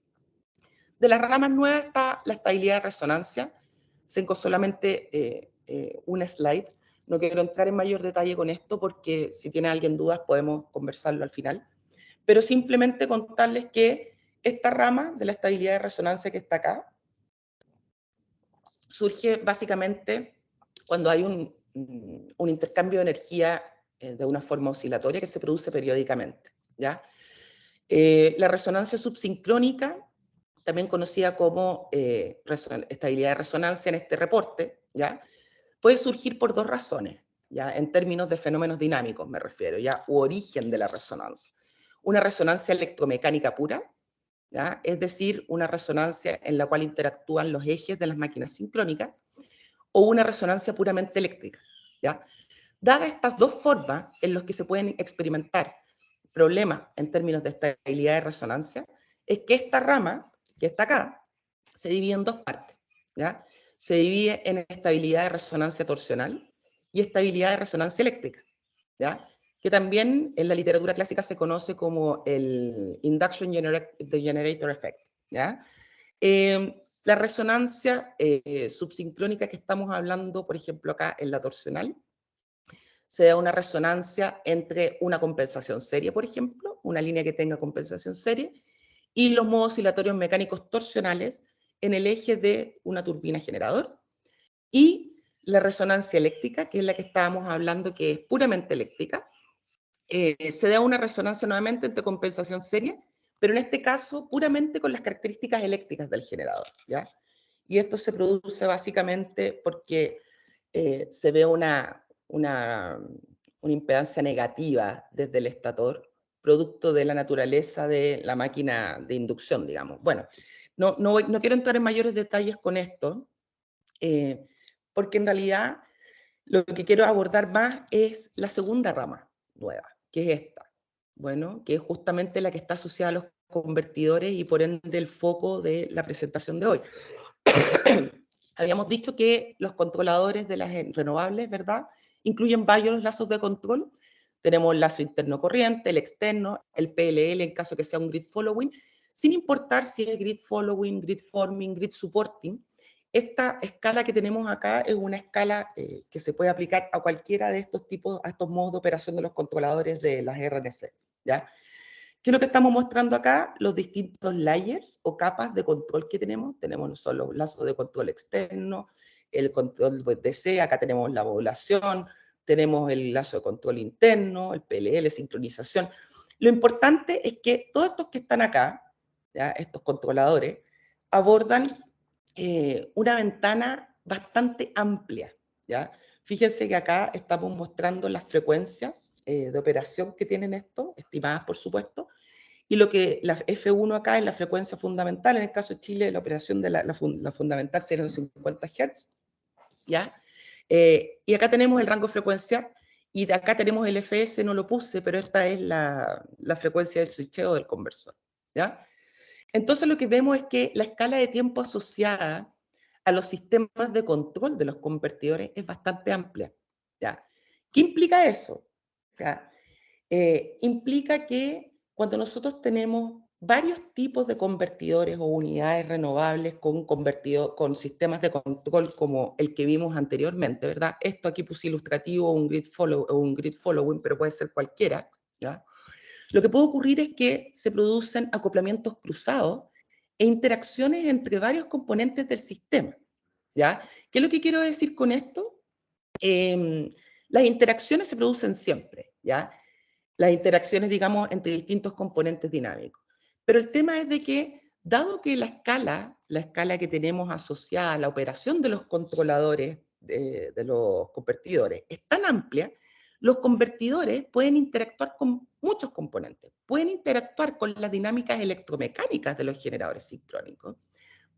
De las ramas nuevas está la estabilidad de resonancia. Tengo solamente un slide. No quiero entrar en mayor detalle con esto porque si tiene alguien dudas podemos conversarlo al final. Pero simplemente contarles que esta rama de la estabilidad de resonancia que está acá surge básicamente cuando hay un intercambio de energía de una forma oscilatoria que se produce periódicamente, ¿ya? La resonancia subsincrónica, también conocida como estabilidad de resonancia en este reporte, ¿ya?, puede surgir por dos razones, ¿ya?, en términos de fenómenos dinámicos me refiero, ¿ya?, u origen de la resonancia. Una resonancia electromecánica pura, ¿ya?, es decir, una resonancia en la cual interactúan los ejes de las máquinas sincrónicas, o una resonancia puramente eléctrica, ¿ya? Dadas estas dos formas en las que se pueden experimentar problemas en términos de estabilidad de resonancia, es que esta rama, que está acá, se divide en dos partes, ¿ya? Se divide en estabilidad de resonancia torsional y estabilidad de resonancia eléctrica, ¿ya?, que también en la literatura clásica se conoce como el Induction Generator Effect, ¿ya? La resonancia subsincrónica que estamos hablando, por ejemplo, acá en la torsional, se da una resonancia entre una compensación serie, por ejemplo, una línea que tenga compensación serie, y los modos oscilatorios mecánicos torsionales en el eje de una turbina generador, y la resonancia eléctrica, que es la que estábamos hablando, que es puramente eléctrica, se da una resonancia nuevamente entre compensación serie, pero en este caso puramente con las características eléctricas del generador, ¿ya? Y esto se produce básicamente porque se ve una impedancia negativa desde el estator, producto de la naturaleza de la máquina de inducción, digamos. Bueno, no quiero entrar en mayores detalles con esto, porque en realidad lo que quiero abordar más es la segunda rama nueva, que es esta. Bueno, que es justamente la que está asociada a los convertidores y por ende el foco de la presentación de hoy. Habíamos dicho que los controladores de las renovables, ¿verdad?, incluyen varios lazos de control. Tenemos el lazo interno corriente, el externo, el PLL en caso que sea un grid following, sin importar si es grid following, grid forming, grid supporting. Esta escala que tenemos acá es una escala que se puede aplicar a cualquiera de estos tipos, a estos modos de operación de los controladores de las RNC, ¿ya? ¿Qué es lo que estamos mostrando acá? Los distintos layers o capas de control que tenemos. Tenemos no solo los lazos de control externo, el control DC, acá tenemos la modulación, tenemos el lazo de control interno, el PLL, sincronización. Lo importante es que todos estos que están acá, ¿ya?, estos controladores, abordan una ventana bastante amplia, ¿ya? Fíjense que acá estamos mostrando las frecuencias de operación que tienen estos, estimadas por supuesto, y lo que la F1 acá es la frecuencia fundamental, en el caso de Chile la operación de la fundamental serían 50 Hz, ¿ya? Y acá tenemos el rango frecuencial, y de acá tenemos el FS, no lo puse, pero esta es la frecuencia del switcheo del conversor, ¿ya? Entonces lo que vemos es que la escala de tiempo asociada a los sistemas de control de los convertidores es bastante amplia, ¿ya? ¿Qué implica eso? ¿Ya? Implica que cuando nosotros tenemos varios tipos de convertidores o unidades renovables con sistemas de control como el que vimos anteriormente, ¿verdad? Esto aquí puse ilustrativo, un grid following, pero puede ser cualquiera, ¿ya? Lo que puede ocurrir es que se producen acoplamientos cruzados e interacciones entre varios componentes del sistema, ¿ya? ¿Qué es lo que quiero decir con esto? Las interacciones se producen siempre, ¿ya? Las interacciones, digamos, entre distintos componentes dinámicos. Pero el tema es de que, dado que la escala que tenemos asociada a la operación de los controladores de los convertidores es tan amplia, los convertidores pueden interactuar con muchos componentes. Pueden interactuar con las dinámicas electromecánicas de los generadores sincrónicos.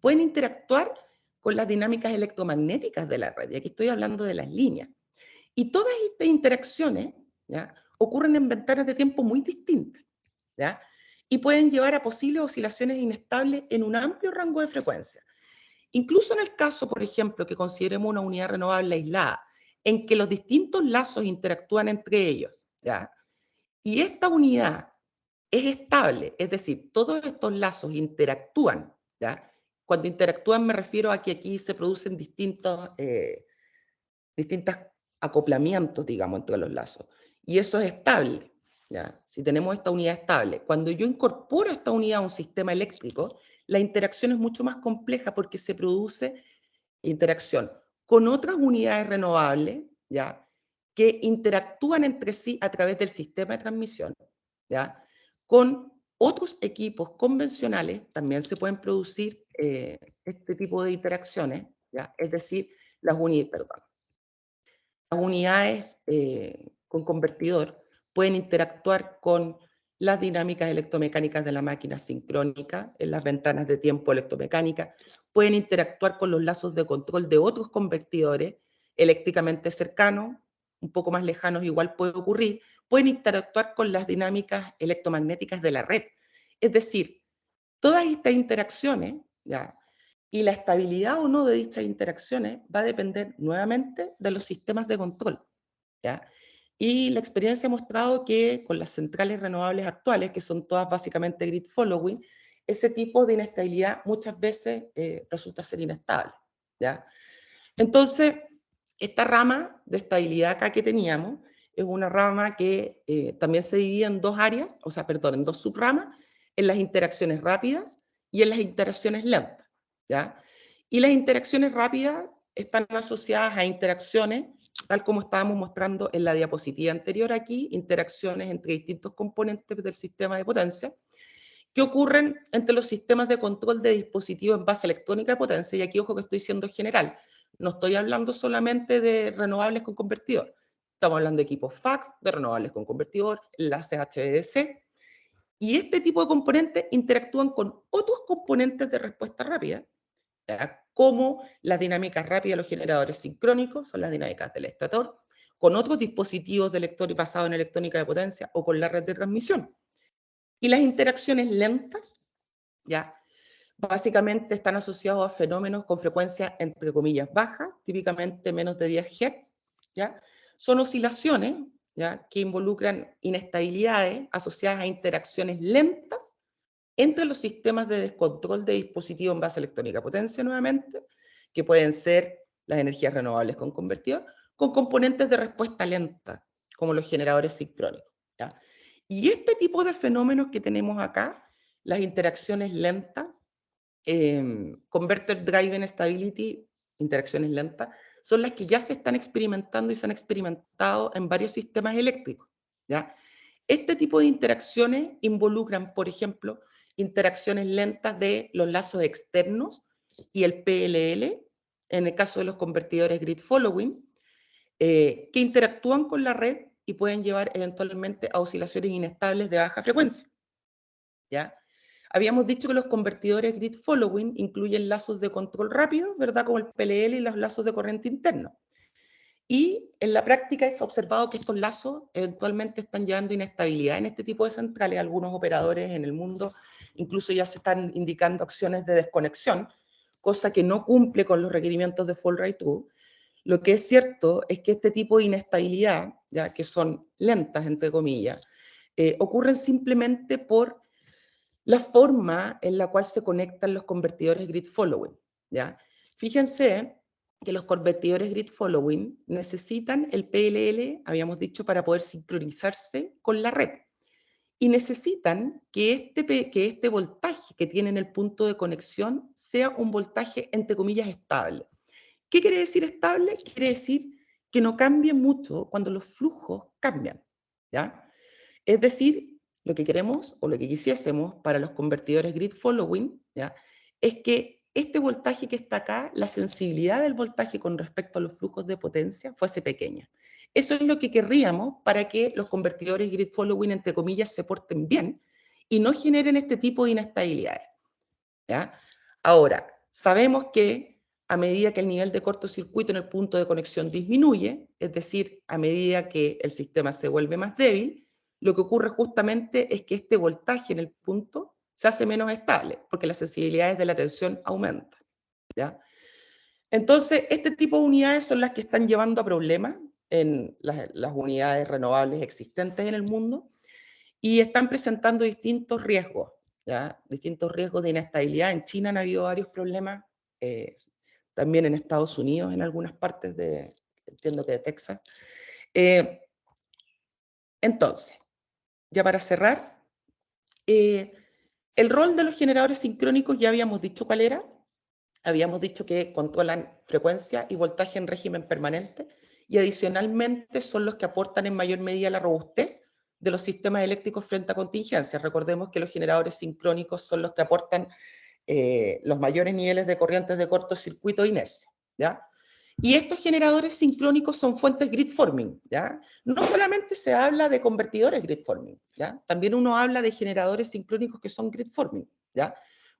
Pueden interactuar con las dinámicas electromagnéticas de la red. Y aquí estoy hablando de las líneas. Y todas estas interacciones, ¿ya?, ocurren en ventanas de tiempo muy distintas, ¿ya? Y pueden llevar a posibles oscilaciones inestables en un amplio rango de frecuencia. Incluso en el caso, por ejemplo, que consideremos una unidad renovable aislada, en que los distintos lazos interactúan entre ellos, ¿ya? Y esta unidad es estable, es decir, todos estos lazos interactúan, ¿ya? Cuando interactúan me refiero a que aquí se producen distintos acoplamientos, digamos, entre los lazos. Y eso es estable, ¿ya? Si tenemos esta unidad estable, cuando yo incorporo esta unidad a un sistema eléctrico, la interacción es mucho más compleja porque se produce interacción con otras unidades renovables, ¿ya?, que interactúan entre sí a través del sistema de transmisión, ¿ya? Con otros equipos convencionales también se pueden producir este tipo de interacciones, ¿ya? Es decir, las unidades con convertidor pueden interactuar con las dinámicas electromecánicas de la máquina sincrónica en las ventanas de tiempo electromecánica, pueden interactuar con los lazos de control de otros convertidores eléctricamente cercanos, un poco más lejanos igual puede ocurrir, pueden interactuar con las dinámicas electromagnéticas de la red. Es decir, todas estas interacciones, ¿ya?, y la estabilidad o no de dichas interacciones va a depender nuevamente de los sistemas de control, ¿ya? Y la experiencia ha mostrado que con las centrales renovables actuales, que son todas básicamente grid following, ese tipo de inestabilidad muchas veces resulta ser inestable, ¿ya? Entonces, esta rama de estabilidad acá que teníamos es una rama que también se divide en dos áreas, o sea, perdón, en dos subramas, en las interacciones rápidas y en las interacciones lentas, ¿ya? Y las interacciones rápidas están asociadas a interacciones, tal como estábamos mostrando en la diapositiva anterior aquí, interacciones entre distintos componentes del sistema de potencia, que ocurren entre los sistemas de control de dispositivos en base electrónica de potencia, y aquí ojo que estoy siendo general, no estoy hablando solamente de renovables con convertidor, estamos hablando de equipos fax, de renovables con convertidor, enlaces HVDC, y este tipo de componentes interactúan con otros componentes de respuesta rápida, ¿ya?, como las dinámicas rápidas de los generadores sincrónicos, son las dinámicas del estator, con otros dispositivos de lector y basado en electrónica de potencia o con la red de transmisión. Y las interacciones lentas, ¿ya?, básicamente están asociados a fenómenos con frecuencia, entre comillas, baja, típicamente menos de 10 Hz, ¿ya? Son oscilaciones, ¿ya?, que involucran inestabilidades asociadas a interacciones lentas entre los sistemas de descontrol de dispositivos en base electrónica potencia, nuevamente, que pueden ser las energías renovables con convertidor, con componentes de respuesta lenta, como los generadores sincrónicos, ¿ya? Y este tipo de fenómenos que tenemos acá, las interacciones lentas, Converter Driven Stability, interacciones lentas, son las que ya se están experimentando y se han experimentado en varios sistemas eléctricos, ¿ya? Este tipo de interacciones involucran, por ejemplo, interacciones lentas de los lazos externos y el PLL, en el caso de los convertidores grid following, que interactúan con la red y pueden llevar eventualmente a oscilaciones inestables de baja frecuencia, ¿ya? Habíamos dicho que los convertidores grid following incluyen lazos de control rápido, ¿verdad? Como el PLL y los lazos de corriente interno. Y en la práctica se ha observado que estos lazos eventualmente están llevando inestabilidad en este tipo de centrales. Algunos operadores en el mundo incluso ya se están indicando acciones de desconexión, cosa que no cumple con los requerimientos de Fault Rate 2. Lo que es cierto es que este tipo de inestabilidad, ya que son lentas, entre comillas, ocurren simplemente por la forma en la cual se conectan los convertidores grid following, ¿ya? Fíjense que los convertidores grid following necesitan el PLL, habíamos dicho, para poder sincronizarse con la red. Y necesitan que este voltaje que tiene en el punto de conexión sea un voltaje, entre comillas, estable. ¿Qué quiere decir estable? Quiere decir que no cambie mucho cuando los flujos cambian, ¿ya? Es decir, lo que queremos o lo que quisiésemos para los convertidores grid following, ¿ya? Es que este voltaje que está acá, la sensibilidad del voltaje con respecto a los flujos de potencia fuese pequeña. Eso es lo que querríamos para que los convertidores grid following, entre comillas, se porten bien y no generen este tipo de inestabilidades, ¿ya? Ahora, sabemos que a medida que el nivel de cortocircuito en el punto de conexión disminuye, es decir, a medida que el sistema se vuelve más débil, lo que ocurre justamente es que este voltaje en el punto se hace menos estable, porque las sensibilidades de la tensión aumentan, ¿ya? Entonces, este tipo de unidades son las que están llevando a problemas en las unidades renovables existentes en el mundo y están presentando distintos riesgos, ¿ya? Distintos riesgos de inestabilidad. En China han habido varios problemas, también en Estados Unidos, en algunas partes de, entiendo que de Texas. Eh, entonces, ya para cerrar, el rol de los generadores sincrónicos ya habíamos dicho cuál era. Habíamos dicho que controlan frecuencia y voltaje en régimen permanente y adicionalmente son los que aportan en mayor medida la robustez de los sistemas eléctricos frente a contingencias. Recordemos que los generadores sincrónicos son los que aportan los mayores niveles de corrientes de cortocircuito e inercia, ¿ya? Y estos generadores sincrónicos son fuentes grid forming, ¿ya? No solamente se habla de convertidores grid forming, ¿ya? También uno habla de generadores sincrónicos que son grid forming, ¿ya?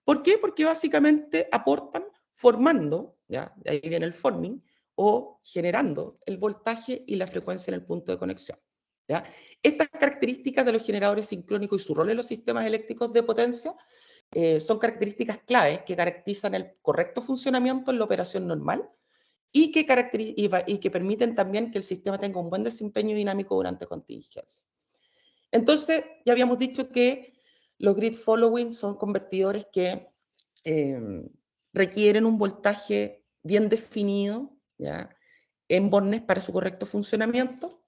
¿Por qué? Porque básicamente aportan formando, ¿ya? De ahí viene el forming, o generando el voltaje y la frecuencia en el punto de conexión, ¿ya? Estas características de los generadores sincrónicos y su rol en los sistemas eléctricos de potencia son características claves que caracterizan el correcto funcionamiento en la operación normal y que permiten también que el sistema tenga un buen desempeño dinámico durante contingencias. Entonces, ya habíamos dicho que los grid following son convertidores que requieren un voltaje bien definido, ¿ya? En bornes para su correcto funcionamiento.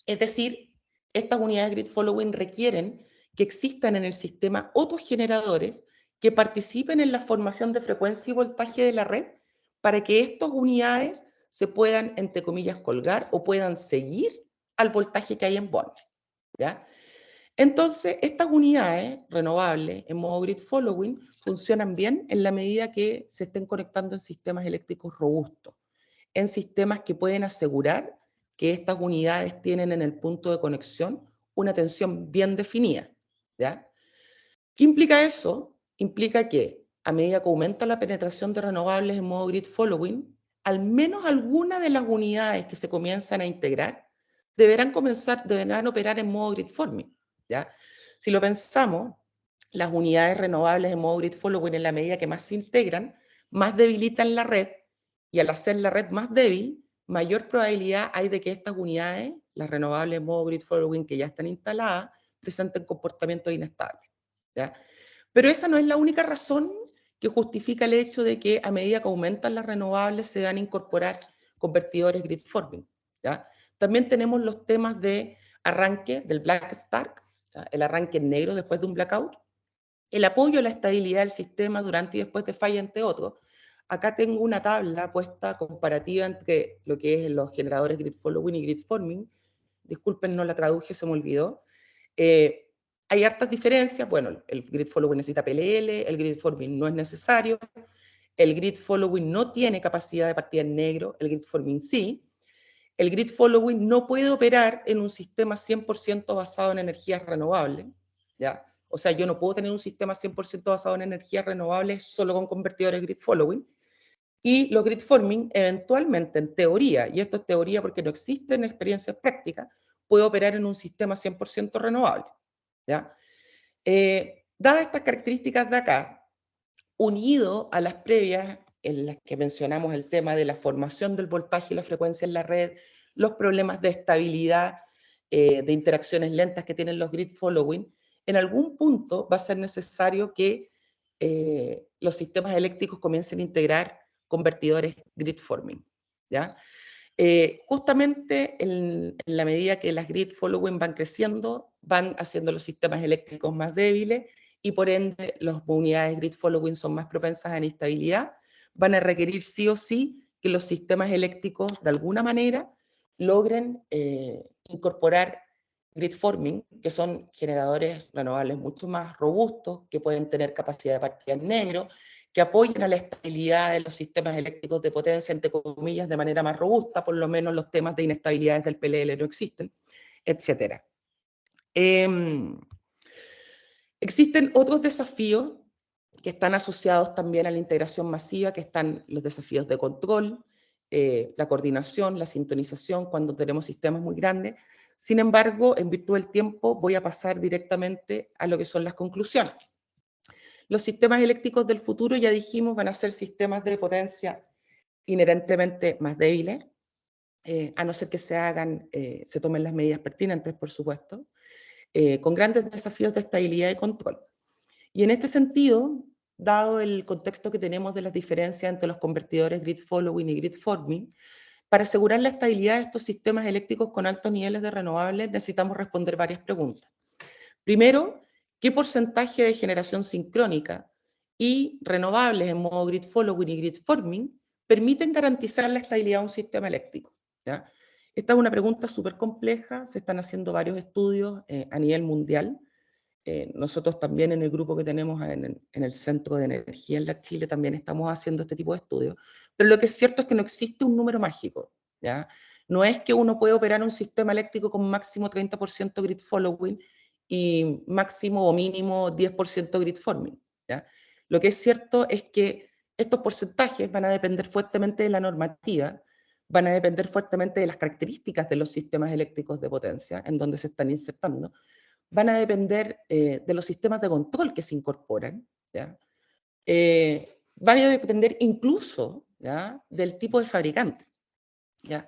Es decir, estas unidades grid following requieren que existan en el sistema otros generadores que participen en la formación de frecuencia y voltaje de la red para que estas unidades se puedan, entre comillas, colgar o puedan seguir al voltaje que hay en bornes, ¿ya? Entonces, estas unidades renovables en modo grid following funcionan bien en la medida que se estén conectando en sistemas eléctricos robustos, en sistemas que pueden asegurar que estas unidades tienen en el punto de conexión una tensión bien definida, ¿ya? ¿Qué implica eso? Implica que a medida que aumenta la penetración de renovables en modo grid following, al menos alguna de las unidades que se comienzan a integrar deberán operar en modo grid forming, ¿ya? Si lo pensamos, las unidades renovables en modo grid following, en la medida que más se integran, más debilitan la red, y al hacer la red más débil, mayor probabilidad hay de que estas unidades, las renovables en modo grid following que ya están instaladas, presenten comportamientos inestables, ¿ya? Pero esa no es la única razón que justifica el hecho de que a medida que aumentan las renovables se van a incorporar convertidores grid forming, ¿ya? También tenemos los temas de arranque del black start, ¿ya? El arranque en negro después de un blackout, el apoyo a la estabilidad del sistema durante y después de falla, entre otros. Acá tengo una tabla puesta comparativa entre lo que es los generadores grid following y grid forming. Disculpen, no la traduje, se me olvidó. Hay hartas diferencias. Bueno, el grid following necesita PLL, el grid forming no es necesario. El grid following no tiene capacidad de partida en negro, el grid forming sí. El grid following no puede operar en un sistema 100% basado en energías renovables, ¿ya? O sea, yo no puedo tener un sistema 100% basado en energías renovables solo con convertidores grid following. Y los grid forming, eventualmente, en teoría, y esto es teoría porque no existen experiencias prácticas, puede operar en un sistema 100% renovable, ¿ya? Dadas estas características de acá, unido a las previas en las que mencionamos el tema de la formación del voltaje y la frecuencia en la red, los problemas de estabilidad, de interacciones lentas que tienen los grid following, en algún punto va a ser necesario que los sistemas eléctricos comiencen a integrar convertidores grid forming, ¿ya? Justamente en la medida que las grid following van creciendo, van haciendo los sistemas eléctricos más débiles y por ende las unidades grid following son más propensas a inestabilidad, van a requerir sí o sí que los sistemas eléctricos de alguna manera logren incorporar grid forming, que son generadores renovables mucho más robustos, que pueden tener capacidad de partida en negro, que apoyen a la estabilidad de los sistemas eléctricos de potencia, entre comillas, de manera más robusta, por lo menos los temas de inestabilidades del PLL no existen, etc. Existen otros desafíos que están asociados también a la integración masiva, que están los desafíos de control, la coordinación, la sintonización, cuando tenemos sistemas muy grandes. Sin embargo, en virtud del tiempo, voy a pasar directamente a lo que son las conclusiones. Los sistemas eléctricos del futuro, ya dijimos, van a ser sistemas de potencia inherentemente más débiles, a no ser que se tomen las medidas pertinentes, por supuesto, con grandes desafíos de estabilidad y control. Y en este sentido, dado el contexto que tenemos de las diferencias entre los convertidores grid following y grid forming, para asegurar la estabilidad de estos sistemas eléctricos con altos niveles de renovables, necesitamos responder varias preguntas. Primero, ¿qué porcentaje de generación sincrónica y renovables en modo grid following y grid forming permiten garantizar la estabilidad de un sistema eléctrico? ¿Ya? Esta es una pregunta súper compleja, se están haciendo varios estudios a nivel mundial. Nosotros también en el grupo que tenemos en el Centro de Energía en la Chile también estamos haciendo este tipo de estudios, pero lo que es cierto es que no existe un número mágico, ¿ya? No es que uno puede operar un sistema eléctrico con máximo 30% grid following y máximo o mínimo 10% grid forming, ¿ya? Lo que es cierto es que estos porcentajes van a depender fuertemente de la normativa, van a depender fuertemente de las características de los sistemas eléctricos de potencia en donde se están insertando, van a depender de los sistemas de control que se incorporan, ¿ya? Van a depender incluso, ¿ya?, del tipo de fabricante, ¿ya?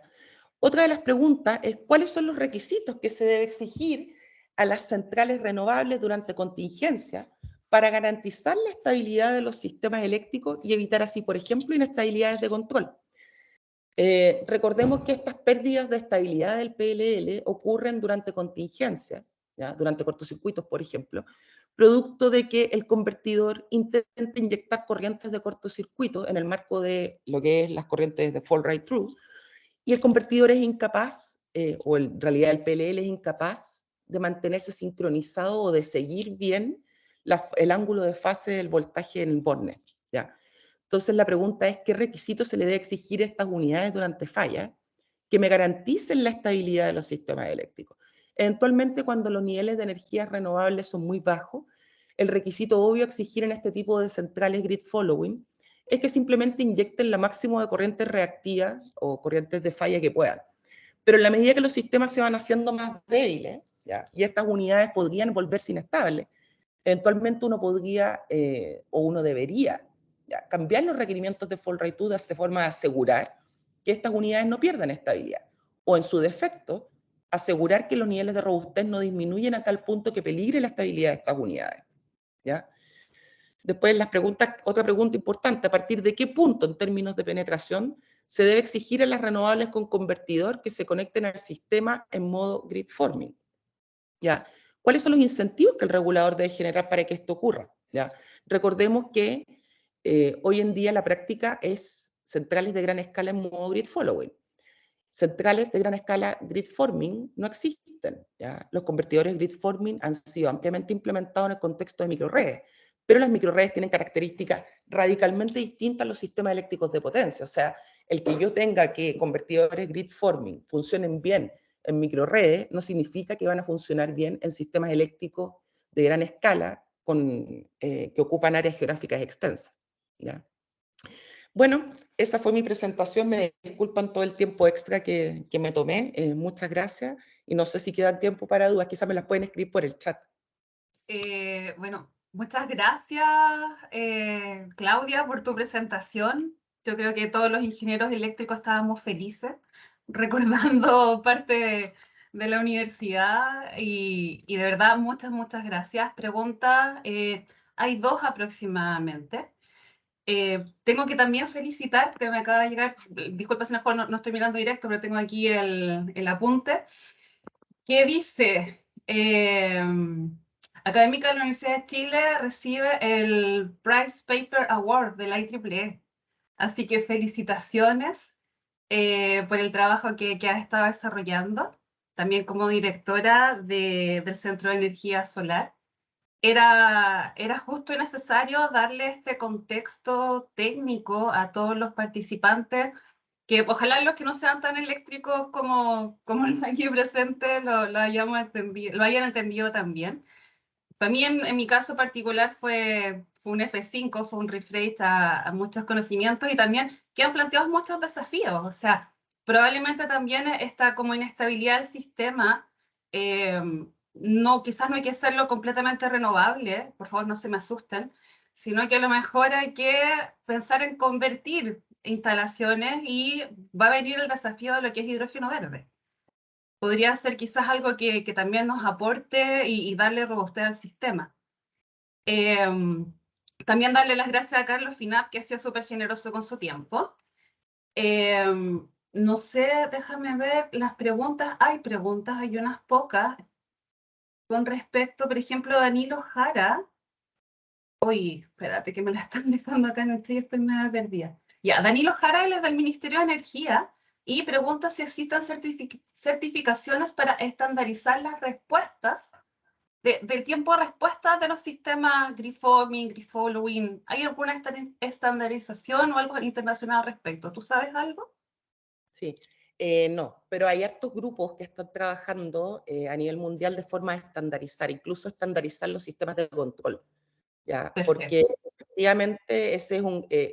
Otra de las preguntas es cuáles son los requisitos que se debe exigir a las centrales renovables durante contingencia para garantizar la estabilidad de los sistemas eléctricos y evitar así, por ejemplo, inestabilidades de control. Recordemos que estas pérdidas de estabilidad del PLL ocurren durante contingencias, ¿ya?, durante cortocircuitos, por ejemplo, producto de que el convertidor intenta inyectar corrientes de cortocircuito en el marco de lo que es las corrientes de fall right through, y el convertidor es incapaz, o en realidad el PLL es incapaz de mantenerse sincronizado o de seguir bien el ángulo de fase del voltaje en el borne, ¿ya? Entonces la pregunta es, ¿qué requisitos se le debe exigir a estas unidades durante falla que me garanticen la estabilidad de los sistemas eléctricos? Eventualmente, cuando los niveles de energías renovables son muy bajos, el requisito obvio a exigir en este tipo de centrales grid following es que simplemente inyecten la máximo de corrientes reactivas o corrientes de falla que puedan. Pero en la medida que los sistemas se van haciendo más débiles, ¿ya?, y estas unidades podrían volverse inestables, eventualmente uno podría o uno debería, ¿ya?, cambiar los requerimientos de fall right to de forma de asegurar que estas unidades no pierdan estabilidad. O en su defecto, asegurar que los niveles de robustez no disminuyen a tal punto que peligre la estabilidad de estas unidades, ¿ya? Después otra pregunta importante, ¿a partir de qué punto en términos de penetración se debe exigir a las renovables con convertidor que se conecten al sistema en modo grid forming? ¿Ya? ¿Cuáles son los incentivos que el regulador debe generar para que esto ocurra? ¿Ya? Recordemos que hoy en día la práctica es centrales de gran escala en modo grid following. Centrales de gran escala grid forming no existen, ¿ya? Los convertidores grid forming han sido ampliamente implementados en el contexto de microredes, pero las microredes tienen características radicalmente distintas a los sistemas eléctricos de potencia. O sea, el que yo tenga que convertidores grid forming funcionen bien en microredes no significa que van a funcionar bien en sistemas eléctricos de gran escala que ocupan áreas geográficas extensas, ¿ya? Bueno, esa fue mi presentación. Me disculpan todo el tiempo extra que me tomé. Muchas gracias. Y no sé si quedan tiempo para dudas. Quizás me las pueden escribir por el chat. Bueno, muchas gracias, Claudia, por tu presentación. Yo creo que todos los ingenieros eléctricos estábamos felices recordando parte de la universidad y de verdad muchas gracias. Preguntas, hay dos aproximadamente. Tengo que también felicitarte, me acaba de llegar, disculpa si mejor no estoy mirando directo, pero tengo aquí el apunte, que dice, académica de la Universidad de Chile recibe el Prize Paper Award de la IEEE. Así que felicitaciones por el trabajo que has estado desarrollando, también como directora del Centro de Energía Solar. Era justo y necesario darle este contexto técnico a todos los participantes, que ojalá los que no sean tan eléctricos como los aquí presentes lo hayan entendido también. Para mí, en mi caso particular, fue un F5, fue un refresh a muchos conocimientos y también quedan planteados muchos desafíos. O sea, probablemente también esta como inestabilidad del sistema, eh, no, quizás no hay que hacerlo completamente renovable, por favor no se me asusten, sino que a lo mejor hay que pensar en convertir instalaciones y va a venir el desafío de lo que es hidrógeno verde. Podría ser quizás algo que también nos aporte y darle robustez al sistema. Eh, También darle las gracias a Carlos Finat, que ha sido súper generoso con su tiempo. Eh, no sé, déjame ver las preguntas. Hay unas pocas. Con respecto, por ejemplo, a Danilo Jara. Oye, espérate que me la están dejando acá en el chat y estoy medio perdida. Ya, Danilo Jara, él es del Ministerio de Energía y pregunta si existen certificaciones para estandarizar las respuestas del tiempo de respuesta de los sistemas grid forming, grid following. ¿Hay alguna estandarización o algo internacional al respecto? ¿Tú sabes algo? Sí, no, pero hay hartos grupos que están trabajando a nivel mundial de forma de estandarizar, incluso estandarizar los sistemas de control, ¿ya? Porque Perfecto. efectivamente ese es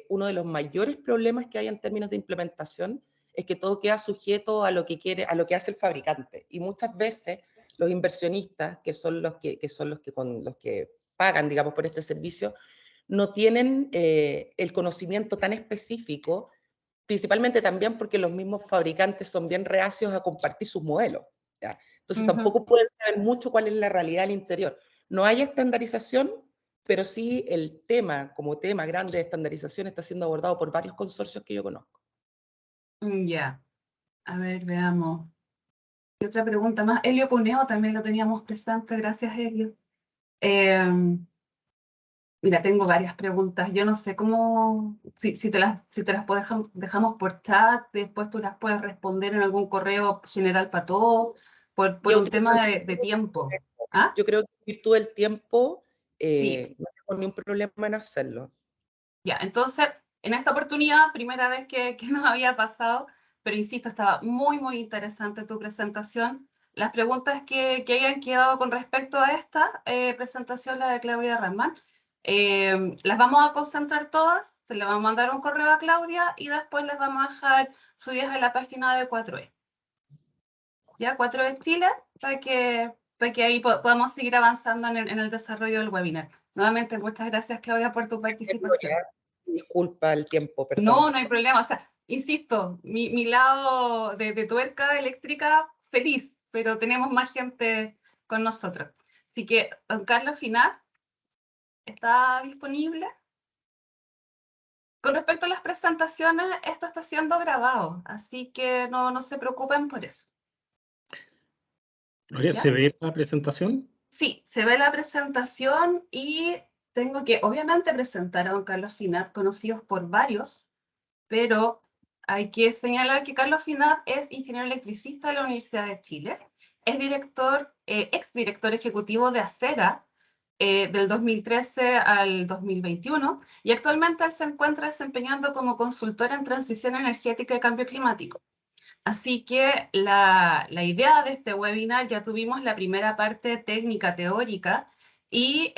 uno de los mayores problemas que hay en términos de implementación, es que todo queda sujeto a lo que quiere, a lo que hace el fabricante. Y muchas veces los inversionistas, que son los que pagan, digamos, por este servicio, no tienen el conocimiento tan específico, principalmente también porque los mismos fabricantes son bien reacios a compartir sus modelos, ¿ya? Entonces tampoco pueden saber mucho cuál es la realidad al interior. No hay estandarización, pero sí el tema, como tema grande de estandarización, está siendo abordado por varios consorcios que yo conozco. Ya, a ver, veamos. Y otra pregunta más. Helio Cuneo también lo teníamos presente, gracias Helio. Eh, Mira, tengo varias preguntas. Yo no sé cómo, si te las dejamos por chat, después tú las puedes responder en algún correo general para todos, por Yo un creo tema que, de tiempo. ¿Ah? yo creo que en virtud del tiempo Sí, no tengo ningún problema en hacerlo. ya. Entonces, en esta oportunidad, primera vez que nos había pasado, pero insisto, estaba muy interesante tu presentación. Las preguntas que hayan quedado con respecto a esta presentación, la de Claudia Ramán, las vamos a concentrar todas, se le va a mandar un correo a Claudia y después les vamos a dejar subidas en la página de 4E. ¿Ya? 4E Chile, para que ahí podamos seguir avanzando en el desarrollo del webinar. Nuevamente, muchas gracias, Claudia, por tu participación. Gloria, disculpa el tiempo, perdón. No, no hay problema. O sea, insisto, mi lado de tuerca eléctrica, feliz, pero tenemos más gente con nosotros. Así que, don Carlos Finar, ¿está disponible? Con respecto a las presentaciones, esto está siendo grabado, así que no se preocupen por eso. Gloria, ¿se ¿Ya? ve la presentación? Sí, se ve la presentación y tengo que, obviamente, presentar a don Carlos Finar, conocidos por varios, pero hay que señalar que Carlos Finat es ingeniero electricista de la Universidad de Chile, es exdirector ejecutivo de Acera, del 2013 al 2021, y actualmente él se encuentra desempeñando como consultor en transición energética y cambio climático. Así que la idea de este webinar, ya tuvimos la primera parte técnica, teórica, y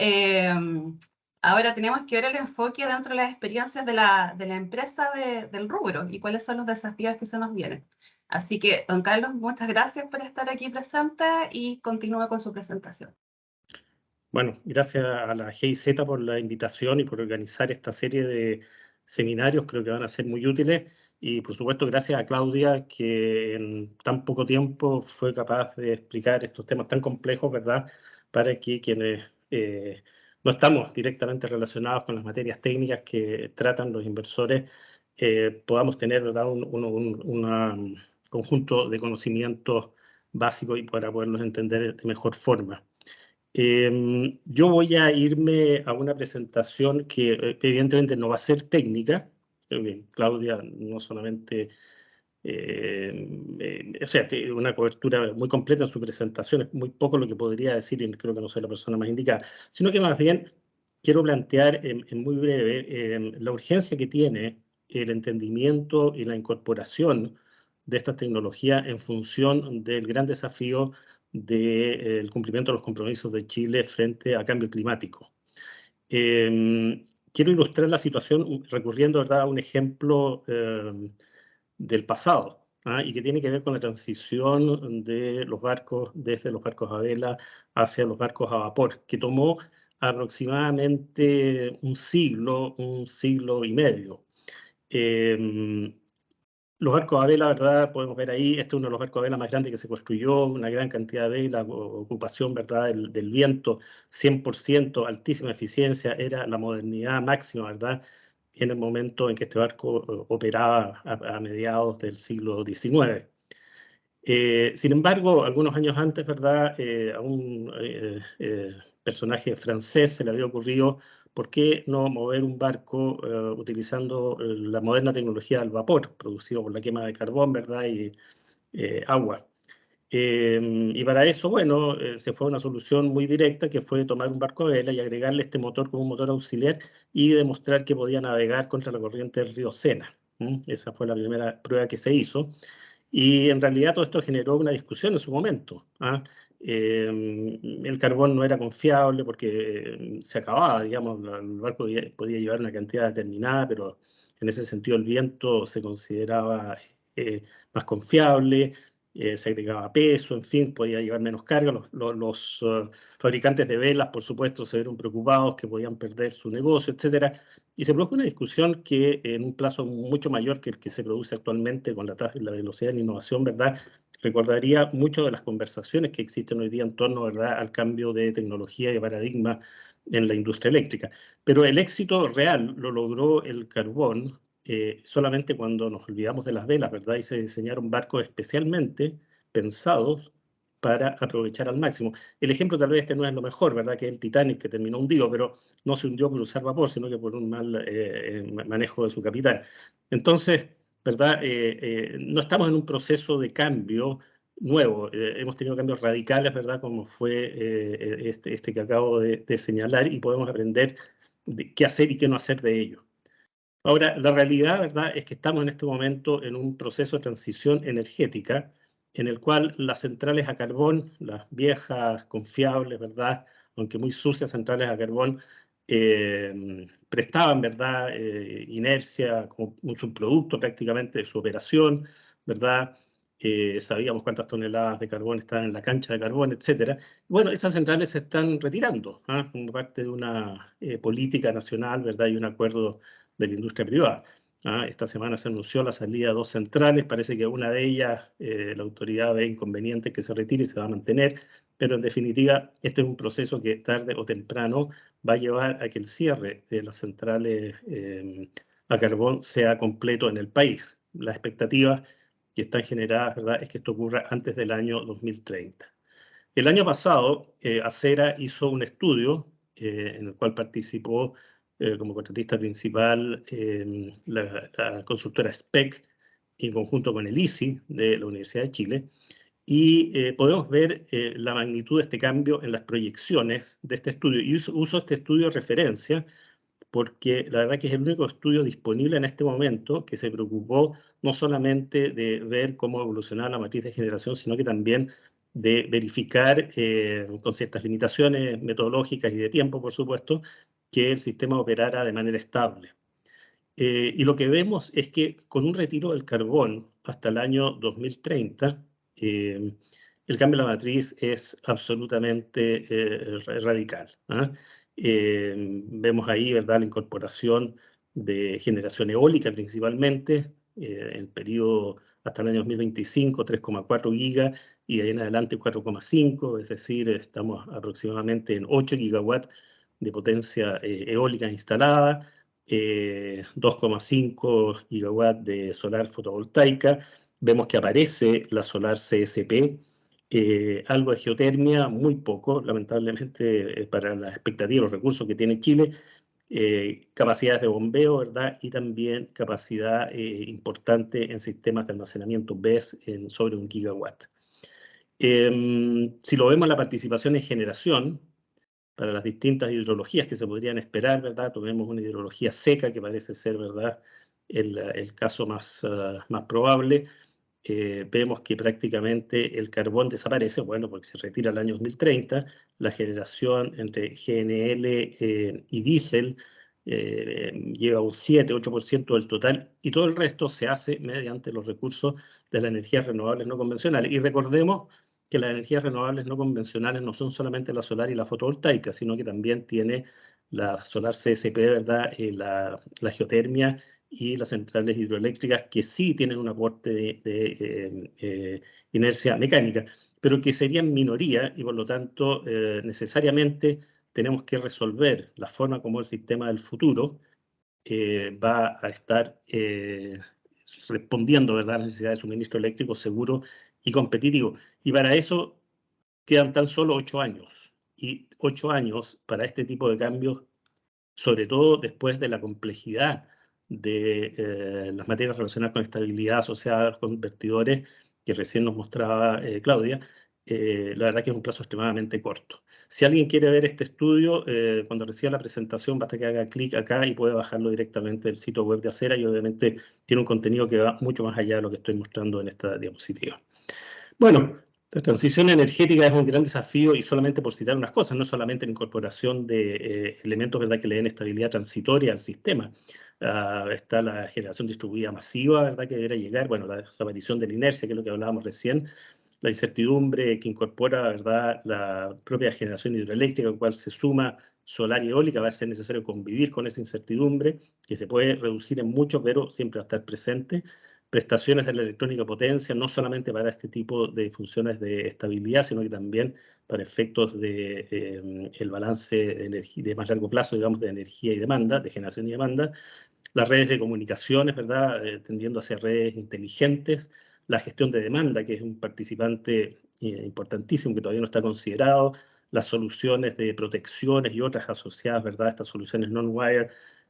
ahora tenemos que ver el enfoque dentro de las experiencias de la empresa del rubro y cuáles son los desafíos que se nos vienen. Así que, don Carlos, muchas gracias por estar aquí presente y continúe con su presentación. Bueno, gracias a la GIZ por la invitación y por organizar esta serie de seminarios, creo que van a ser muy útiles. Y por supuesto, gracias a Claudia, que en tan poco tiempo fue capaz de explicar estos temas tan complejos, ¿verdad? Para que quienes no estamos directamente relacionados con las materias técnicas que tratan los inversores, podamos tener, ¿verdad? Un conjunto de conocimientos básicos y para poderlos entender de mejor forma. Yo voy a irme a una presentación que evidentemente no va a ser técnica. Claudia no solamente, o sea, tiene una cobertura muy completa en su presentación, es muy poco lo que podría decir y creo que no soy la persona más indicada, sino que más bien quiero plantear en muy breve la urgencia que tiene el entendimiento y la incorporación de estas tecnologías en función del gran desafío del cumplimiento de los compromisos de Chile frente a cambio climático. Quiero ilustrar la situación recurriendo, ¿verdad?, a un ejemplo del pasado, y que tiene que ver con la transición de los barcos, desde los barcos a vela hacia los barcos a vapor, que tomó aproximadamente un siglo y medio. Los barcos a vela, ¿verdad? Podemos ver ahí, este es uno de los barcos a vela más grandes que se construyó, una gran cantidad de vela, ocupación, ¿verdad?, del viento, 100%, altísima eficiencia, era la modernidad máxima, ¿verdad?, en el momento en que este barco operaba a mediados del siglo XIX. Sin embargo, algunos años antes, ¿verdad?, a un personaje francés se le había ocurrido por qué no mover un barco utilizando la moderna tecnología del vapor, producido por la quema de carbón, ¿verdad?, y agua. Y para eso, bueno, se fue a una solución muy directa, que fue tomar un barco a vela y agregarle este motor como un motor auxiliar y demostrar que podía navegar contra la corriente del río Sena. Esa fue la primera prueba que se hizo. Y en realidad todo esto generó una discusión en su momento. El carbón no era confiable porque se acababa, digamos, el barco podía llevar una cantidad determinada, pero en ese sentido el viento se consideraba más confiable, se agregaba peso, en fin, podía llevar menos carga. Los fabricantes de velas, por supuesto, se vieron preocupados que podían perder su negocio, etcétera. Y se produjo una discusión que en un plazo mucho mayor que el que se produce actualmente con la velocidad de la innovación, ¿verdad?, recordaría mucho de las conversaciones que existen hoy día en torno, ¿verdad?, al cambio de tecnología y de paradigma en la industria eléctrica. Pero el éxito real lo logró el carbón solamente cuando nos olvidamos de las velas, ¿verdad?, y se diseñaron barcos especialmente pensados para aprovechar al máximo. El ejemplo tal vez este no es lo mejor, ¿verdad?, que es el Titanic, que terminó hundido, pero no se hundió por usar vapor, sino que por un mal manejo de su capital. Entonces, ¿verdad?, no estamos en un proceso de cambio nuevo. Hemos tenido cambios radicales, ¿verdad?, como fue este que acabo de señalar, y podemos aprender de qué hacer y qué no hacer de ello. Ahora, la realidad, ¿verdad?, es que estamos en este momento en un proceso de transición energética en el cual las centrales a carbón, las viejas, confiables, ¿verdad?, aunque muy sucias centrales a carbón, prestaban, ¿verdad?, inercia como un subproducto prácticamente de su operación, ¿verdad? Sabíamos cuántas toneladas de carbón estaban en la cancha de carbón, etcétera. Bueno, esas centrales se están retirando, como parte de una política nacional, ¿verdad?, y un acuerdo de la industria privada. Esta semana se anunció la salida de 2 centrales, parece que una de ellas la autoridad ve inconveniente que se retire y se va a mantener, pero en definitiva este es un proceso que tarde o temprano va a llevar a que el cierre de las centrales a carbón sea completo en el país. Las expectativas que están generadas, ¿verdad?, es que esto ocurra antes del año 2030. El año pasado, Acera hizo un estudio en el cual participó como contratista principal la consultora SPEC en conjunto con el ISI de la Universidad de Chile, y podemos ver la magnitud de este cambio en las proyecciones de este estudio. Y uso este estudio de referencia porque la verdad que es el único estudio disponible en este momento que se preocupó no solamente de ver cómo evolucionaba la matriz de generación, sino que también de verificar, con ciertas limitaciones metodológicas y de tiempo, por supuesto, que el sistema operara de manera estable. Y lo que vemos es que con un retiro del carbón hasta el año 2030, el cambio de la matriz es absolutamente radical. Vemos ahí, ¿verdad?, la incorporación de generación eólica principalmente, en el periodo hasta el año 2025, 3,4 gigas, y de ahí en adelante 4,5, es decir, estamos aproximadamente en 8 gigawatts de potencia eólica instalada, 2,5 gigawatts de solar fotovoltaica. Vemos que aparece la solar CSP, algo de geotermia, muy poco, lamentablemente, para las expectativas, los recursos que tiene Chile, capacidades de bombeo, ¿verdad? Y también capacidad importante en sistemas de almacenamiento BESS en sobre 1 gigawatt. Si lo vemos la participación en generación, para las distintas hidrologías que se podrían esperar, ¿verdad? Tomemos una hidrología seca, que parece ser, ¿verdad?, el caso más probable. Vemos que prácticamente el carbón desaparece, bueno, porque se retira el año 2030, la generación entre GNL y diésel llega a un 7-8% del total, y todo el resto se hace mediante los recursos de las energías renovables no convencionales. Y recordemos que las energías renovables no convencionales no son solamente la solar y la fotovoltaica, sino que también tiene la solar CSP, ¿verdad?, la geotermia y las centrales hidroeléctricas, que sí tienen un aporte de inercia mecánica, pero que serían minoría, y por lo tanto necesariamente tenemos que resolver la forma como el sistema del futuro va a estar respondiendo, ¿verdad?, a las necesidades de suministro eléctrico seguro y competitivo. Y para eso quedan tan solo 8 años. Y 8 años para este tipo de cambios, sobre todo después de la complejidad de las materias relacionadas con estabilidad asociada a los convertidores, que recién nos mostraba Claudia, la verdad que es un plazo extremadamente corto. Si alguien quiere ver este estudio, cuando reciba la presentación, basta que haga clic acá y puede bajarlo directamente del sitio web de Acera, y obviamente tiene un contenido que va mucho más allá de lo que estoy mostrando en esta diapositiva. Bueno, la transición energética es un gran desafío, y solamente por citar unas cosas, no solamente la incorporación de elementos, ¿verdad?, que le den estabilidad transitoria al sistema. Está la generación distribuida masiva, ¿verdad?, que debería llegar, bueno, la desaparición de la inercia, que es lo que hablábamos recién, la incertidumbre que incorpora, ¿verdad?, la propia generación hidroeléctrica, al cual se suma solar y eólica. Va a ser necesario convivir con esa incertidumbre, que se puede reducir en mucho, pero siempre va a estar presente. Prestaciones de la electrónica potencia, no solamente para este tipo de funciones de estabilidad, sino que también para efectos de el balance de energía de más largo plazo, digamos, de energía y demanda, de generación y demanda. Las redes de comunicaciones, ¿verdad?, tendiendo hacia redes inteligentes. La gestión de demanda, que es un participante importantísimo que todavía no está considerado. Las soluciones de protecciones y otras asociadas, ¿verdad?, estas soluciones non-wire,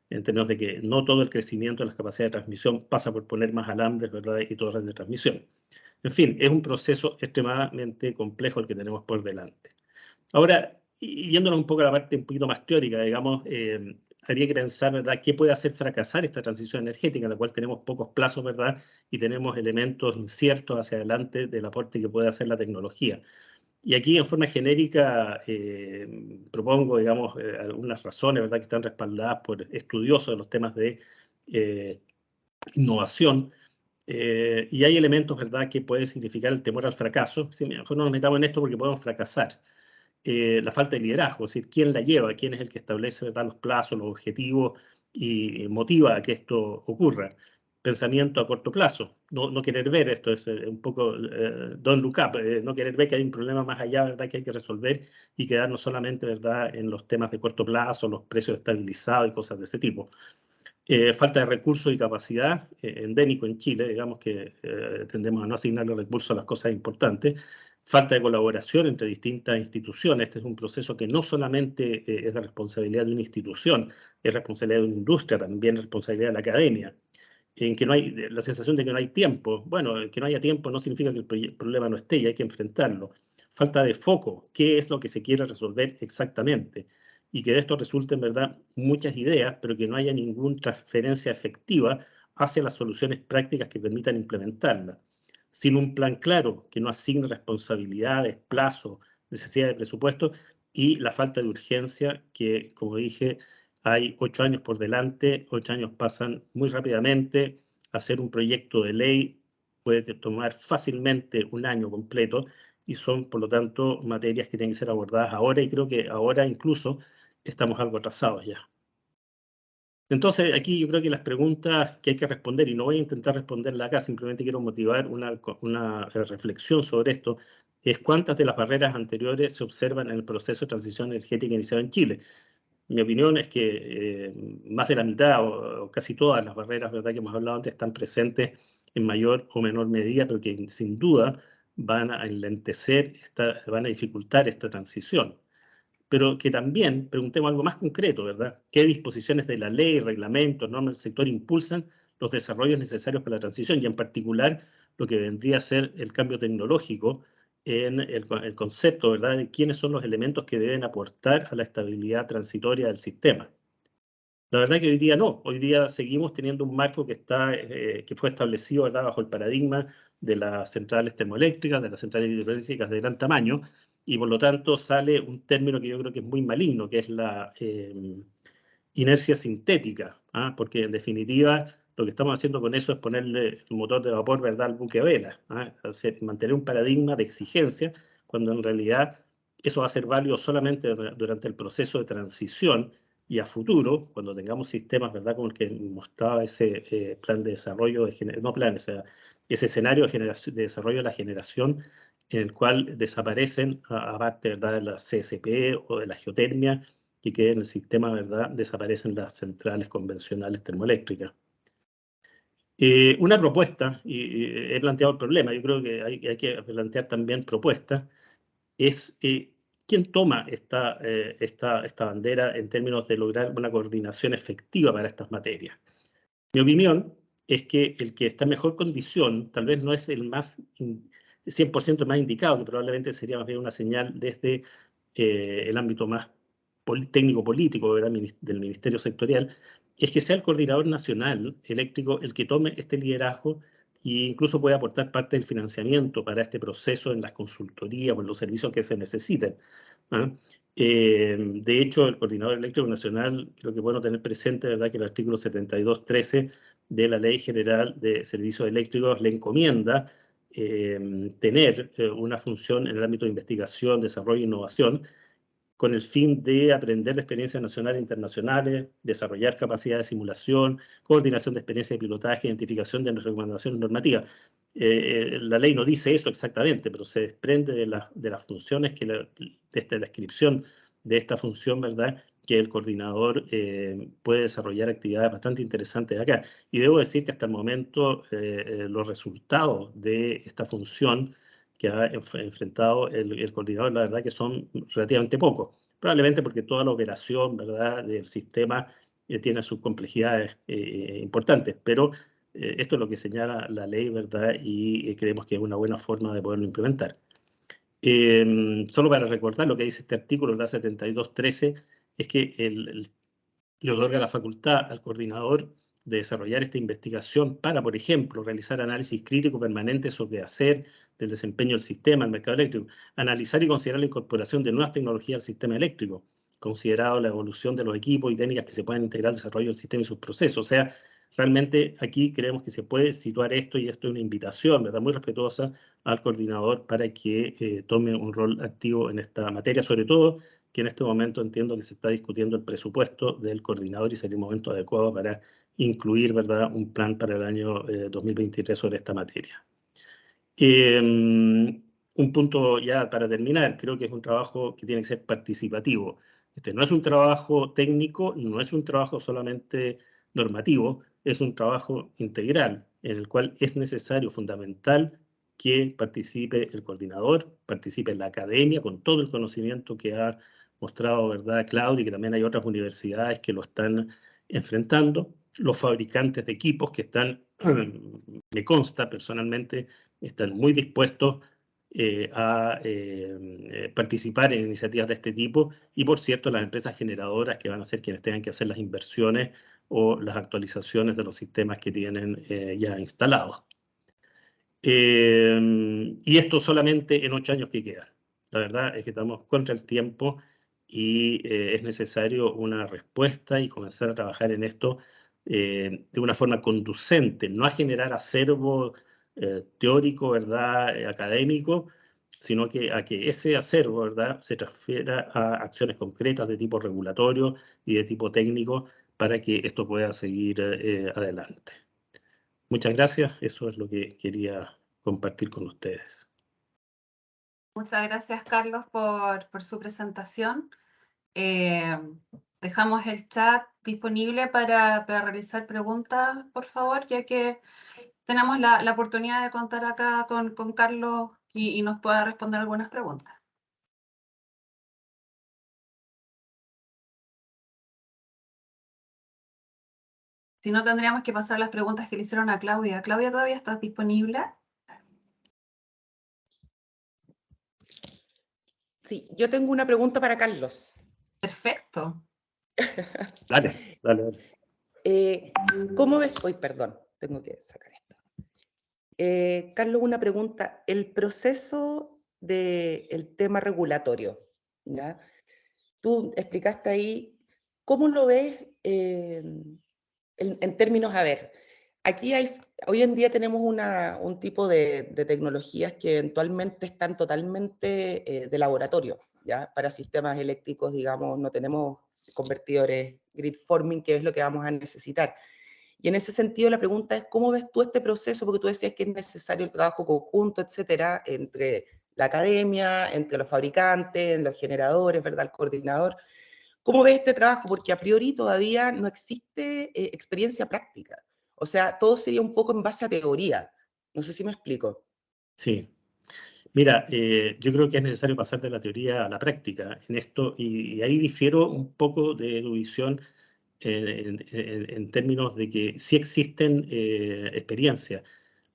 en términos de que no todo el crecimiento de las capacidades de transmisión pasa por poner más alambres, ¿verdad?, y torres de transmisión. En fin, es un proceso extremadamente complejo el que tenemos por delante. Ahora, yéndonos un poco a la parte un poquito más teórica, digamos, habría que pensar, ¿verdad?, qué puede hacer fracasar esta transición energética, en la cual tenemos pocos plazos, ¿verdad?, y tenemos elementos inciertos hacia adelante del aporte que puede hacer la tecnología. Y aquí, en forma genérica, propongo, digamos, algunas razones, ¿verdad?, que están respaldadas por estudiosos de los temas de innovación. Y hay elementos, ¿verdad?, que puede significar el temor al fracaso. Sí, mejor no nos metamos en esto porque podemos fracasar. La falta de liderazgo, es decir, quién la lleva, quién es el que establece, ¿verdad?, los plazos, los objetivos y motiva a que esto ocurra. Pensamiento a corto plazo, no querer ver, esto es un poco don't look up, no querer ver que hay un problema más allá, ¿verdad?, que hay que resolver, y quedarnos solamente, ¿verdad?, en los temas de corto plazo, los precios estabilizados y cosas de ese tipo. Falta de recursos y capacidad, endémico en Chile, digamos que tendemos a no asignarle recursos a las cosas importantes. Falta de colaboración entre distintas instituciones. Este es un proceso que no solamente es de responsabilidad de una institución, es responsabilidad de una industria, también es responsabilidad de la academia. en que no hay, la sensación de que no hay tiempo. Bueno, que no haya tiempo no significa que el problema no esté y hay que enfrentarlo. Falta de foco, qué es lo que se quiere resolver exactamente. Y que de esto resulten, ¿verdad?, muchas ideas, pero que no haya ninguna transferencia efectiva hacia las soluciones prácticas que permitan implementarlas. Sin un plan claro que no asigne responsabilidades, plazos, necesidad de presupuesto y la falta de urgencia que, como dije, hay 8 años por delante, 8 años pasan muy rápidamente. Hacer un proyecto de ley puede tomar fácilmente un año completo y son, por lo tanto, materias que tienen que ser abordadas ahora y creo que ahora incluso estamos algo atrasados ya. Entonces, aquí yo creo que las preguntas que hay que responder, y no voy a intentar responderla acá, simplemente quiero motivar una reflexión sobre esto, es cuántas de las barreras anteriores se observan en el proceso de transición energética iniciado en Chile. Mi opinión es que más de la mitad o casi todas las barreras, ¿verdad?, que hemos hablado antes están presentes en mayor o menor medida, pero que sin duda van a enlentecer, van a dificultar esta transición. Pero que también preguntemos algo más concreto, ¿verdad? ¿Qué disposiciones de la ley, reglamentos, normas del sector impulsan los desarrollos necesarios para la transición? Y en particular, lo que vendría a ser el cambio tecnológico en el concepto, ¿verdad?, de quiénes son los elementos que deben aportar a la estabilidad transitoria del sistema. La verdad que hoy día no. Hoy día seguimos teniendo un marco que fue establecido, ¿verdad?, bajo el paradigma de las centrales termoeléctricas, de las centrales hidroeléctricas de gran tamaño, y por lo tanto sale un término que yo creo que es muy maligno, que es la inercia sintética, ¿ah? Porque en definitiva lo que estamos haciendo con eso es ponerle el motor de vapor, ¿verdad?, al buque a vela, ¿ah? Mantener un paradigma de exigencia, cuando en realidad eso va a ser válido solamente durante el proceso de transición y a futuro, cuando tengamos sistemas, ¿verdad?, como el que mostraba ese plan de desarrollo, no plan, ese escenario de desarrollo de la generación, en el cual desaparecen, aparte, ¿verdad?, de la CSP o de la geotermia, y que en el sistema, ¿verdad?, desaparecen las centrales convencionales termoeléctricas. Una propuesta, y he planteado el problema, yo creo que hay que plantear también propuestas, es quién toma esta bandera en términos de lograr una coordinación efectiva para estas materias. Mi opinión es que el que está en mejor condición tal vez no es el más 100% más indicado, que probablemente sería más bien una señal desde el ámbito más técnico-político, ¿verdad?, del Ministerio Sectorial, es que sea el coordinador nacional eléctrico el que tome este liderazgo e incluso puede aportar parte del financiamiento para este proceso en las consultorías o en los servicios que se necesiten, ¿ah? De hecho, el Coordinador Eléctrico Nacional, creo que es bueno tener presente, ¿verdad?, que el artículo 72.13 de la Ley General de Servicios Eléctricos le encomienda tener una función en el ámbito de investigación, desarrollo e innovación, con el fin de aprender de experiencias nacionales e internacionales, desarrollar capacidad de simulación, coordinación de experiencia de pilotaje, identificación de recomendaciones normativas. La ley no dice eso exactamente, pero se desprende de las funciones desde la descripción de esta función, ¿verdad?, que el coordinador puede desarrollar actividades bastante interesantes acá. Y debo decir que hasta el momento los resultados de esta función que ha enfrentado el coordinador, la verdad que son relativamente pocos. Probablemente porque toda la operación, ¿verdad?, del sistema tiene sus complejidades importantes, pero esto es lo que señala la ley, ¿verdad?, y creemos que es una buena forma de poderlo implementar. Solo para recordar lo que dice este artículo, la 72.13, es que le otorga la facultad al coordinador de desarrollar esta investigación para, por ejemplo, realizar análisis crítico permanente sobre hacer del desempeño del sistema, el mercado eléctrico, analizar y considerar la incorporación de nuevas tecnologías al sistema eléctrico, considerado la evolución de los equipos y técnicas que se pueden integrar al desarrollo del sistema y sus procesos. O sea, realmente aquí creemos que se puede situar esto, y esto es una invitación, ¿verdad?, muy respetuosa al coordinador para que tome un rol activo en esta materia, sobre todo que en este momento entiendo que se está discutiendo el presupuesto del coordinador y sería un momento adecuado para incluir, ¿verdad?, un plan para el año 2023 sobre esta materia. Un punto ya para terminar, creo que es un trabajo que tiene que ser participativo. Este no es un trabajo técnico, no es un trabajo solamente normativo, es un trabajo integral en el cual es necesario, fundamental, que participe el coordinador, participe la academia con todo el conocimiento que ha mostrado, ¿verdad?, Claudia, y que también hay otras universidades que lo están enfrentando, los fabricantes de equipos que están, me consta personalmente, están muy dispuestos a participar en iniciativas de este tipo, y por cierto las empresas generadoras que van a ser quienes tengan que hacer las inversiones o las actualizaciones de los sistemas que tienen ya instalados. Y esto solamente en 8 años que quedan. La verdad es que estamos contra el tiempo y es necesario una respuesta y comenzar a trabajar en esto de una forma conducente, no a generar acervo teórico, ¿verdad?, académico, sino que a que ese acervo, ¿verdad?, se transfiera a acciones concretas de tipo regulatorio y de tipo técnico para que esto pueda seguir adelante. Muchas gracias, eso es lo que quería compartir con ustedes. Muchas gracias, Carlos, por su presentación. Dejamos el chat disponible para realizar preguntas, por favor, ya que tenemos la oportunidad de contar acá con Carlos y nos pueda responder algunas preguntas. Si no, tendríamos que pasar las preguntas que le hicieron a Claudia. Claudia, ¿todavía estás disponible? Sí, yo tengo una pregunta para Carlos. Perfecto. Dale, dale, dale. ¿Cómo ves? Hoy, perdón, tengo que sacar esto. Carlos, una pregunta. El proceso del tema regulatorio, ¿ya? Tú explicaste ahí, ¿cómo lo ves en términos, a ver, aquí hoy en día tenemos un tipo de tecnologías que eventualmente están totalmente de laboratorio, ¿ya? Para sistemas eléctricos, digamos, no tenemos convertidores grid forming, que es lo que vamos a necesitar. Y en ese sentido la pregunta es, ¿cómo ves tú este proceso? Porque tú decías que es necesario el trabajo conjunto, etcétera, entre la academia, entre los fabricantes, los generadores, ¿verdad?, el coordinador. ¿Cómo ves este trabajo? Porque a priori todavía no existe experiencia práctica. O sea, todo sería un poco en base a teoría. No sé si me explico. Sí. Mira, yo creo que es necesario pasar de la teoría a la práctica en esto, y ahí difiero un poco de tu visión en términos de que sí existen experiencias.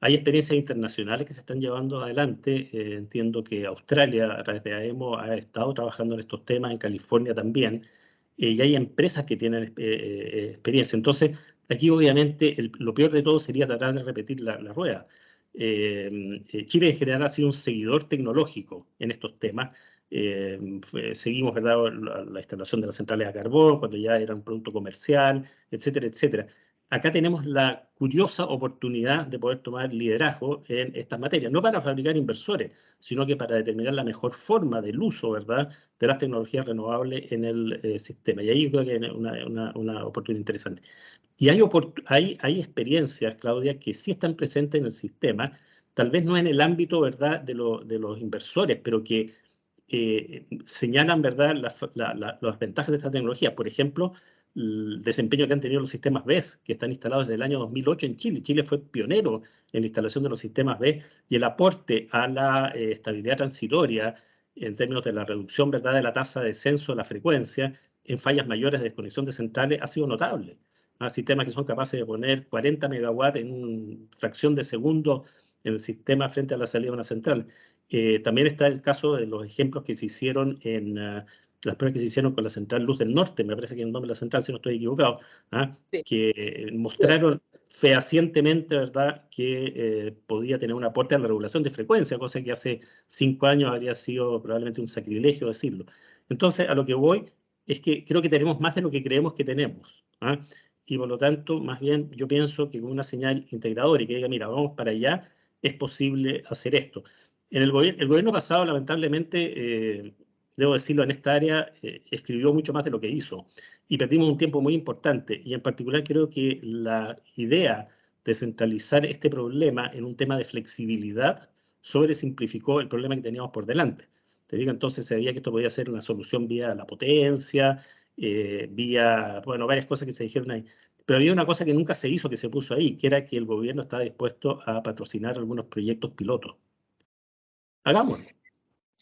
Hay experiencias internacionales que se están llevando adelante. Entiendo que Australia, a través de AEMO, ha estado trabajando en estos temas, en California también, y hay empresas que tienen experiencia. Entonces, aquí obviamente lo peor de todo sería tratar de repetir la rueda. Chile en general ha sido un seguidor tecnológico en estos temas. Seguimos, ¿verdad?, la instalación de las centrales a carbón cuando ya era un producto comercial, etcétera, etcétera. Acá tenemos la curiosa oportunidad de poder tomar liderazgo en estas materias, no para fabricar inversores, sino que para determinar la mejor forma del uso, ¿verdad?, de las tecnologías renovables en el sistema. Y ahí yo creo que hay una oportunidad interesante. Y hay experiencias, Claudia, que sí están presentes en el sistema, tal vez no en el ámbito, ¿verdad?, de los inversores, pero que señalan, ¿verdad?, las ventajas de esta tecnología. Por ejemplo, el desempeño que han tenido los sistemas BESS, que están instalados desde el año 2008 en Chile. Chile fue pionero en la instalación de los sistemas BESS, y el aporte a la estabilidad transitoria en términos de la reducción, ¿verdad?, de la tasa de descenso de la frecuencia en fallas mayores de desconexión de centrales ha sido notable. Sistemas que son capaces de poner 40 megawatts en una fracción de segundo en el sistema frente a la salida de una central. También está el caso de los ejemplos que se hicieron en las pruebas que se hicieron con la central Luz del Norte, me parece que es el nombre de la central, si no estoy equivocado, Sí. que mostraron fehacientemente, ¿verdad?, que podía tener un aporte a la regulación de frecuencia, cosa que hace 5 años habría sido probablemente un sacrilegio decirlo. Entonces, a lo que voy es que creo que tenemos más de lo que creemos que tenemos. Y por lo tanto, más bien, yo pienso que con una señal integradora y que diga, mira, vamos para allá, es posible hacer esto. El gobierno pasado, lamentablemente, debo decirlo, en esta área, escribió mucho más de lo que hizo, y perdimos un tiempo muy importante. Y en particular creo que la idea de centralizar este problema en un tema de flexibilidad sobresimplificó el problema que teníamos por delante. Te digo, entonces se veía que esto podía ser una solución vía la potencia, vía, bueno, varias cosas que se dijeron ahí. Pero había una cosa que nunca se hizo, que se puso ahí, que era que el gobierno estaba dispuesto a patrocinar algunos proyectos pilotos. Hagámoslo.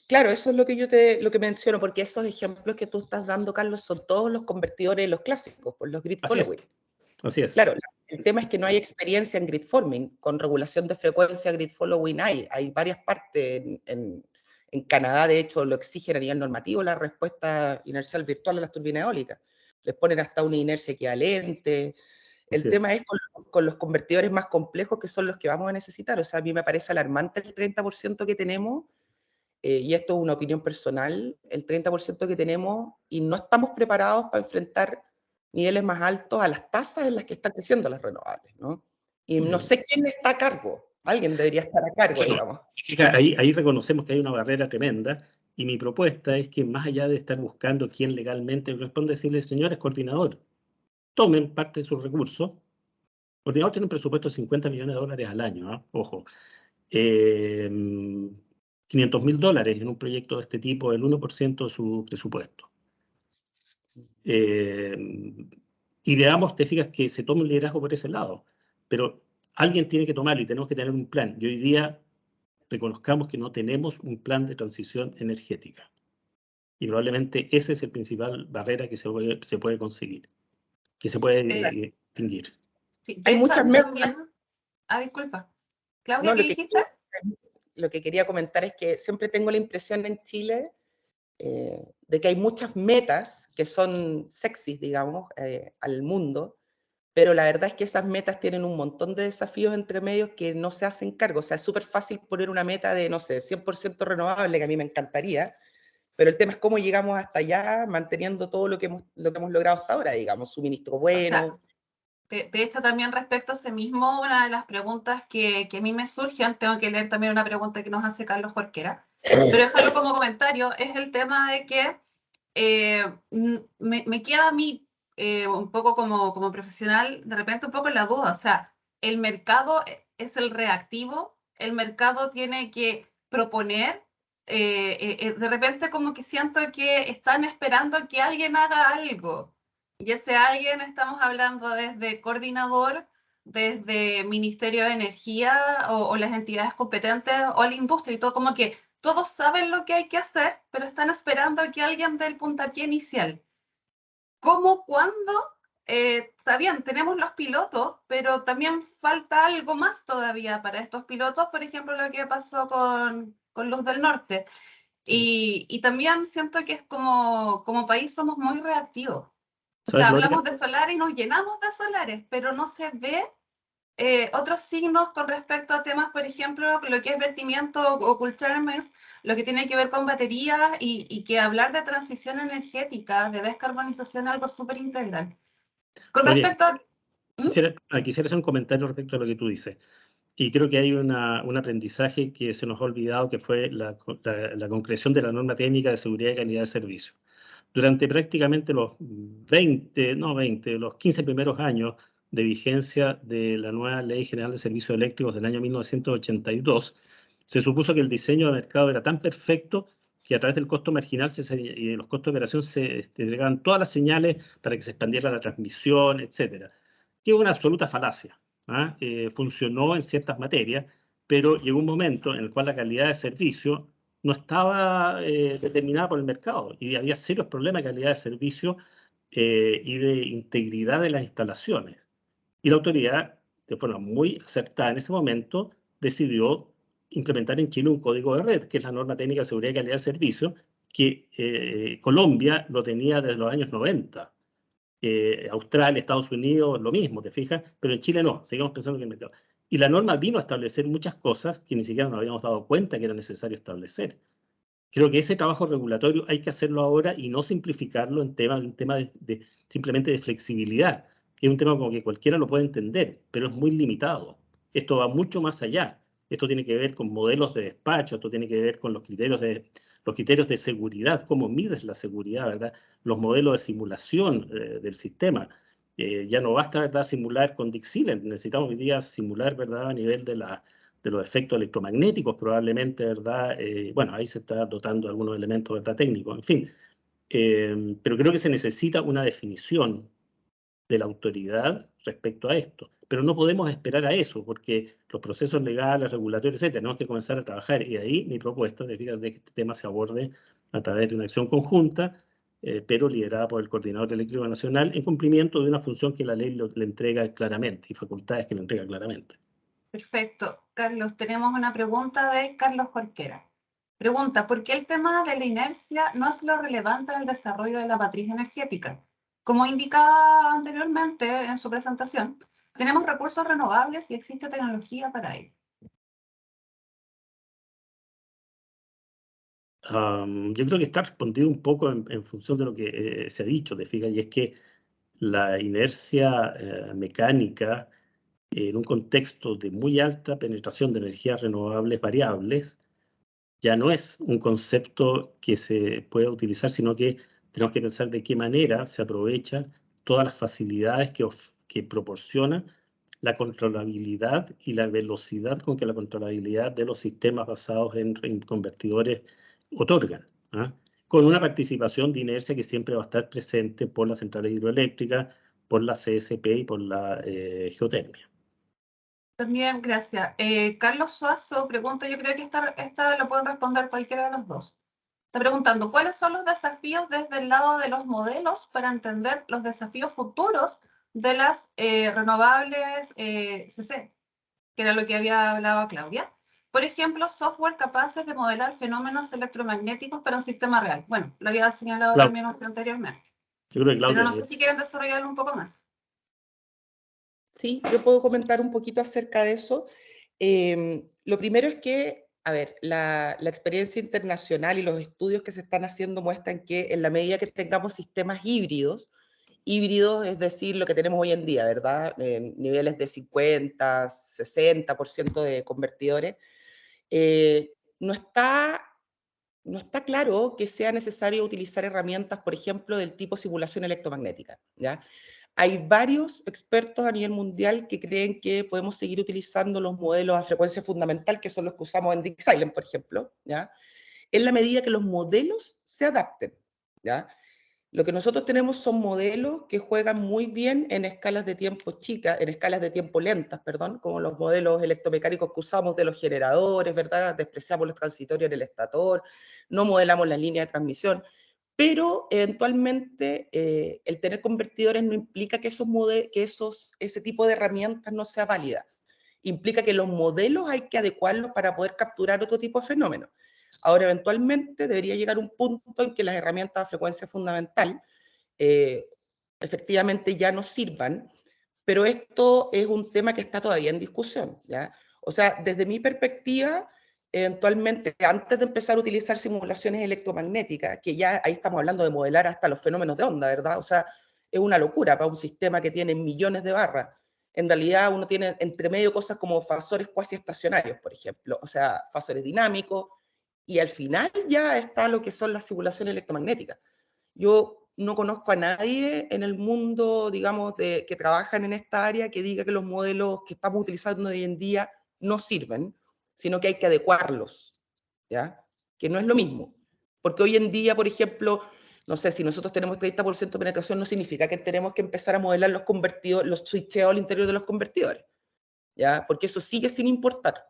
Claro, eso es lo que lo que menciono, porque esos ejemplos que tú estás dando, Carlos, son todos los convertidores, los clásicos, por los grid Así es. following. Así es. Claro, el tema es que no hay experiencia en grid forming. Con regulación de frecuencia, grid following hay varias partes. En Canadá, de hecho, lo exigen a nivel normativo la respuesta inercial virtual a las turbinas eólicas. Les ponen hasta una inercia equivalente. El Así tema es. es con los convertidores más complejos, que son los que vamos a necesitar. O sea, a mí me parece alarmante el 30% que tenemos, y esto es una opinión personal, el 30% que tenemos, y no estamos preparados para enfrentar niveles más altos a las tasas en las que están creciendo las renovables, ¿no? Y no sé quién está a cargo. Alguien debería estar a cargo, digamos. Ahí reconocemos que hay una barrera tremenda, y mi propuesta es que, más allá de estar buscando quién legalmente responde, decirle: señores, coordinador, tomen parte de sus recursos. El coordinador tiene un presupuesto de $50 millones al año, ¿eh? Ojo. $500.000 en un proyecto de este tipo, el 1% de su presupuesto. Y veamos, te fijas, que se tome un liderazgo por ese lado, pero alguien tiene que tomarlo y tenemos que tener un plan. Y hoy día reconozcamos que no tenemos un plan de transición energética, y probablemente ese es el principal barrera que se puede conseguir, que se puede distinguir. Sí, de Hay hecho, muchas metas. también... Ah, disculpa. Claudia, No, ¿qué dijiste? lo que quería comentar es que siempre tengo la impresión en Chile de que hay muchas metas que son sexys, digamos, al mundo, pero la verdad es que esas metas tienen un montón de desafíos entre medios que no se hacen cargo. O sea, es súper fácil poner una meta de, no sé, 100% renovable, que a mí me encantaría, pero el tema es cómo llegamos hasta allá manteniendo todo lo que hemos logrado hasta ahora, digamos, suministro O sea, bueno. de hecho, también respecto a ese mismo, una de las preguntas que a mí me surgen, tengo que leer también una pregunta que nos hace Carlos Jorquera, pero déjalo como comentario, es el tema de que me queda a mí un poco como profesional, de repente un poco la duda. O sea, el mercado es el reactivo, el mercado tiene que proponer, de repente como que siento que están esperando que alguien haga algo. Y ese alguien, estamos hablando desde coordinador, desde Ministerio de Energía o las entidades competentes o la industria, y todo como que todos saben lo que hay que hacer, pero están esperando a que alguien dé el puntapié inicial. ¿Cómo, cuándo? Está bien, tenemos los pilotos, pero también falta algo más todavía para estos pilotos, por ejemplo, lo que pasó con Luz del Norte. Y también siento que es como país somos muy reactivos. O ¿Sabes, sea, Gloria? hablamos de solares y nos llenamos de solares, pero no se ve otros signos con respecto a temas, por ejemplo, lo que es vertimiento o curtailments, lo que tiene que ver con baterías, y que hablar de transición energética, de descarbonización, es algo súper integral. Con Gloria, respecto a... ¿Mm? quisiera hacer un comentario respecto a lo que tú dices. Y creo que hay un aprendizaje que se nos ha olvidado, que fue la concreción de la norma técnica de seguridad y calidad de servicio. Durante prácticamente los 20, los 15 primeros años de vigencia de la nueva Ley General de Servicios Eléctricos del año 1982, se supuso que el diseño de mercado era tan perfecto que a través del costo marginal y de los costos de operación se entregaban todas las señales para que se expandiera la transmisión, etcétera. Que es una absoluta falacia. Funcionó en ciertas materias, pero llegó un momento en el cual la calidad de servicio no estaba determinada por el mercado, y había serios problemas de calidad de servicio y de integridad de las instalaciones. Y la autoridad, de forma muy acertada en ese momento, decidió implementar en Chile un código de red, que es la norma técnica de seguridad y calidad de servicio, que Colombia lo tenía desde los años 90. Australia, Estados Unidos, lo mismo, ¿te fijas? Pero en Chile no, seguimos pensando en el mercado. Y la norma vino a establecer muchas cosas que ni siquiera nos habíamos dado cuenta que era necesario establecer. Creo que ese trabajo regulatorio hay que hacerlo ahora y no simplificarlo en un tema simplemente de flexibilidad, que es un tema como que cualquiera lo puede entender, pero es muy limitado. Esto va mucho más allá. Esto tiene que ver con modelos de despacho, esto tiene que ver con los criterios de seguridad, cómo mides la seguridad, ¿verdad? Los modelos de simulación del sistema. Ya no basta, ¿verdad?, simular con Dixieland, necesitamos hoy día simular, ¿verdad?, a nivel de los efectos electromagnéticos, probablemente, ¿verdad? Bueno, ahí se está dotando de algunos elementos, ¿verdad?, técnicos, en fin. Pero creo que se necesita una definición de la autoridad respecto a esto. Pero no podemos esperar a eso, porque los procesos legales, regulatorios, etcétera, tenemos que comenzar a trabajar. Y ahí mi propuesta de que este tema se aborde a través de una acción conjunta, pero liderada por el Coordinador Eléctrico Nacional, en cumplimiento de una función que la ley le entrega claramente y facultades que le entrega claramente. Perfecto. Carlos, tenemos una pregunta de Carlos Jorquera. Pregunta, ¿por qué el tema de la inercia no es lo relevante en el desarrollo de la matriz energética? Como indicaba anteriormente en su presentación, tenemos recursos renovables y existe tecnología para ello. Yo creo que está respondido un poco en función de lo que se ha dicho, te fijas, y es que la inercia mecánica en un contexto de muy alta penetración de energías renovables variables ya no es un concepto que se pueda utilizar, sino que tenemos que pensar de qué manera se aprovechan todas las facilidades que proporciona la controlabilidad y la velocidad con que la controlabilidad de los sistemas basados en convertidores otorgan, ¿ah? Con una participación de inercia que siempre va a estar presente por las centrales hidroeléctricas, por la CSP y por la geotermia. También, gracias. Carlos Suazo pregunta, yo creo que esta lo pueden responder cualquiera de los dos. Está preguntando, ¿cuáles son los desafíos desde el lado de los modelos para entender los desafíos futuros de las renovables CC? Que era lo que había hablado Claudia. Por ejemplo, software capaces de modelar fenómenos electromagnéticos para un sistema real. Bueno, lo había señalado también usted anteriormente. Yo creo que Claudia, Pero no sé si quieren desarrollarlo un poco más. Sí, yo puedo comentar un poquito acerca de eso. Lo primero es que, a ver, la experiencia internacional y los estudios que se están haciendo muestran que en la medida que tengamos sistemas híbridos es decir, lo que tenemos hoy en día, ¿verdad? En niveles de 50, 60% de convertidores, no está claro que sea necesario utilizar herramientas, por ejemplo, del tipo simulación electromagnética, ¿ya? Hay varios expertos a nivel mundial que creen que podemos seguir utilizando los modelos a frecuencia fundamental, que son los que usamos en Dick Silent, por ejemplo, ¿ya? En la medida que los modelos se adapten, ¿ya? Lo que nosotros tenemos son modelos que juegan muy bien en escalas de tiempo chicas, en escalas de tiempo lentas, perdón, como los modelos electromecánicos que usamos de los generadores, ¿verdad? Despreciamos los transitorios en el estator, no modelamos la línea de transmisión, pero eventualmente el tener convertidores no implica que ese tipo de herramientas no sea válida. Implica que los modelos hay que adecuarlos para poder capturar otro tipo de fenómenos. Ahora, eventualmente debería llegar un punto en que las herramientas de frecuencia fundamental efectivamente ya no sirvan, pero esto es un tema que está todavía en discusión, ¿ya? O sea, desde mi perspectiva, eventualmente, antes de empezar a utilizar simulaciones electromagnéticas, que ya ahí estamos hablando de modelar hasta los fenómenos de onda, ¿verdad? O sea, es una locura para un sistema que tiene millones de barras. En realidad uno tiene entre medio cosas como fasores cuasi estacionarios, por ejemplo, o sea, fasores dinámicos, y al final ya está lo que son las simulaciones electromagnéticas. Yo no conozco a nadie en el mundo, digamos, que trabajan en esta área que diga que los modelos que estamos utilizando hoy en día no sirven, sino que hay que adecuarlos, ¿ya? Que no es lo mismo. Porque hoy en día, por ejemplo, no sé, si nosotros tenemos 30% de penetración, no significa que tenemos que empezar a modelar los convertidores, los switcheos al interior de los convertidores, ¿ya? Porque eso sigue sin importar.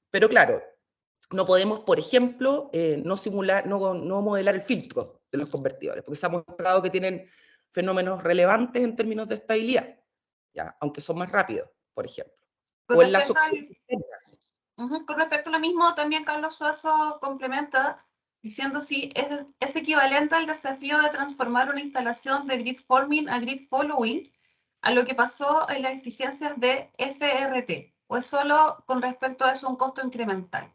Pero claro, no podemos, por ejemplo, no modelar el filtro de los convertidores, porque se ha mostrado que tienen fenómenos relevantes en términos de estabilidad, ¿ya? Aunque son más rápidos, por ejemplo. Con O el lazo. Con respecto a lo mismo, también Carlos Suazo complementa diciendo si es equivalente al desafío de transformar una instalación de grid forming a grid following a lo que pasó en las exigencias de FRT, o es solo con respecto a eso un costo incremental.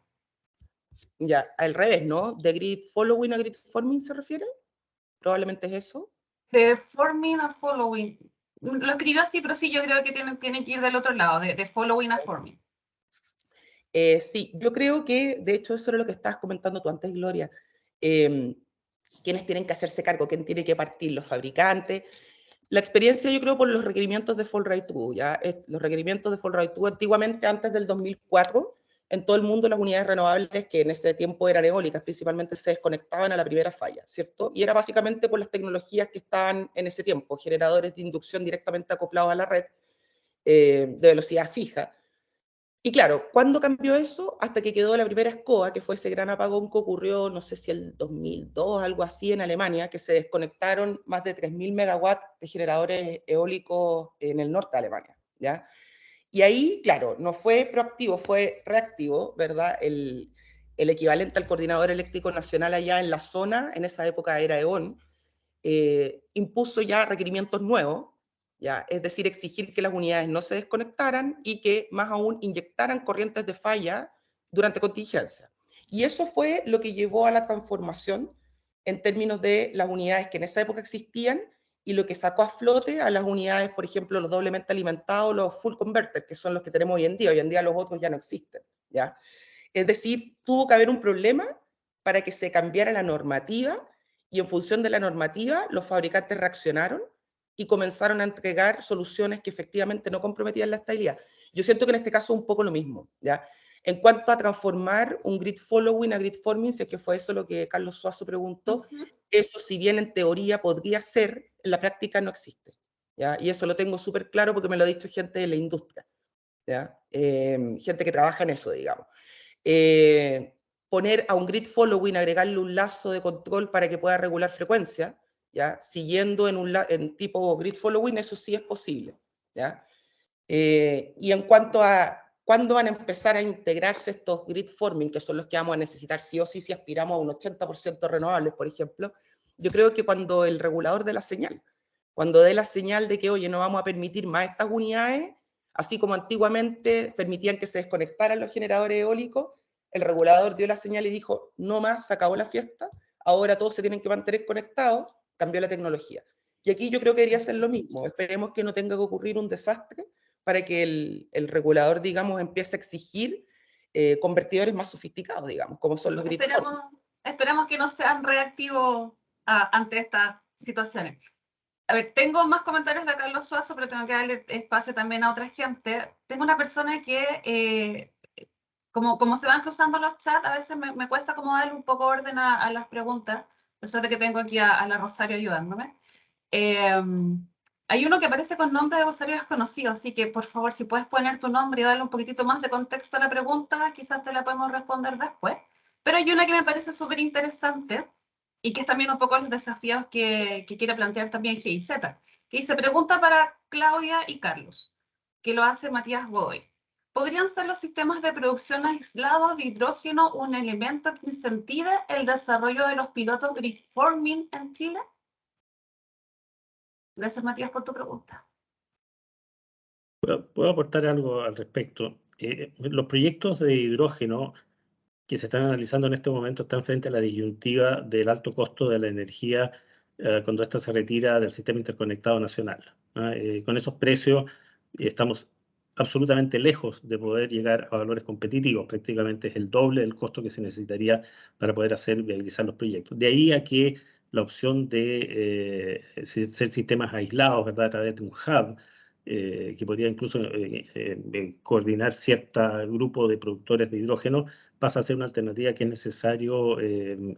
Ya, al revés, ¿no? ¿De grid following a grid forming se refiere? Probablemente es eso. De forming a following. Lo escribió así, pero sí, yo creo que tiene que ir del otro lado, de following a forming. Sí, yo creo que, de hecho, eso era lo que estabas comentando tú antes, Gloria. ¿Quiénes tienen que hacerse cargo? ¿Quién tiene que partir? ¿Los fabricantes? La experiencia, yo creo, por los requerimientos de Fulbright 2, ¿ya? Los requerimientos de Fulbright 2, antiguamente, antes del 2004, en todo el mundo las unidades renovables, que en ese tiempo eran eólicas, principalmente se desconectaban a la primera falla, ¿cierto? Y era básicamente por las tecnologías que estaban en ese tiempo, generadores de inducción directamente acoplados a la red, de velocidad fija. Y claro, ¿cuándo cambió eso? Hasta que quedó la primera escoba, que fue ese gran apagón que ocurrió, no sé si el 2002, algo así, en Alemania, que se desconectaron más de 3.000 megawatts de generadores eólicos en el norte de Alemania, ¿ya? Y ahí, claro, no fue proactivo, fue reactivo, ¿verdad? El equivalente al Coordinador Eléctrico Nacional allá en la zona, en esa época era E.ON, impuso ya requerimientos nuevos, ¿ya? Es decir, exigir que las unidades no se desconectaran y que más aún inyectaran corrientes de falla durante contingencia. Y eso fue lo que llevó a la transformación en términos de las unidades que en esa época existían y lo que sacó a flote a las unidades, por ejemplo, los doblemente alimentados, los full converters, que son los que tenemos hoy en día. Hoy en día los otros ya no existen, ¿ya? Es decir, tuvo que haber un problema para que se cambiara la normativa y en función de la normativa los fabricantes reaccionaron y comenzaron a entregar soluciones que efectivamente no comprometían la estabilidad. Yo siento que en este caso es un poco lo mismo, ¿ya? En cuanto a transformar un grid following a grid forming, si es que fue eso lo que Carlos Suazo preguntó, eso si bien en teoría podría ser, en la práctica no existe, ¿ya? Y eso lo tengo súper claro porque me lo ha dicho gente de la industria, ¿ya? Gente que trabaja en eso, digamos. Poner a un grid following, agregarle un lazo de control para que pueda regular frecuencia, ¿ya? Siguiendo en tipo grid following, eso sí es posible, ¿ya? Y en cuanto a cuándo van a empezar a integrarse estos grid forming, que son los que vamos a necesitar sí o sí si aspiramos a un 80% renovables, por ejemplo, yo creo que cuando el regulador dé la señal, cuando dé la señal de que, oye, no vamos a permitir más estas unidades, así como antiguamente permitían que se desconectaran los generadores eólicos, el regulador dio la señal y dijo, no más, se acabó la fiesta, ahora todos se tienen que mantener conectados, cambió la tecnología. Y aquí yo creo que debería ser lo mismo, esperemos que no tenga que ocurrir un desastre para que el regulador, digamos, empiece a exigir convertidores más sofisticados, digamos, como son los grid forming. Esperamos que no sean reactivos ante estas situaciones. A ver, tengo más comentarios de Carlos Suazo, pero tengo que darle espacio también a otra gente. Tengo una persona que, como se van cruzando los chats, a veces me cuesta como darle un poco orden a las preguntas, a pesar de que tengo aquí a la Rosario ayudándome. Hay uno que aparece con nombre de usuario desconocido, así que por favor, si puedes poner tu nombre y darle un poquitito más de contexto a la pregunta, quizás te la podemos responder después. Pero hay una que me parece súper interesante y que es también un poco los desafíos que quiere plantear también GIZ, que dice, pregunta para Claudia y Carlos, que lo hace Matías Godoy. ¿Podrían ser los sistemas de producción aislados de hidrógeno un elemento que incentive el desarrollo de los pilotos grid forming en Chile? Gracias, Matías, por tu pregunta. Puedo aportar algo al respecto. Los proyectos de hidrógeno que se están analizando en este momento están frente a la disyuntiva del alto costo de la energía cuando ésta se retira del sistema interconectado nacional. Con esos precios estamos absolutamente lejos de poder llegar a valores competitivos. Prácticamente es el doble del costo que se necesitaría para poder viabilizar los proyectos. De ahí a que la opción de ser sistemas aislados, ¿verdad?, a través de un hub, que podría incluso coordinar cierto grupo de productores de hidrógeno, pasa a ser una alternativa que es necesario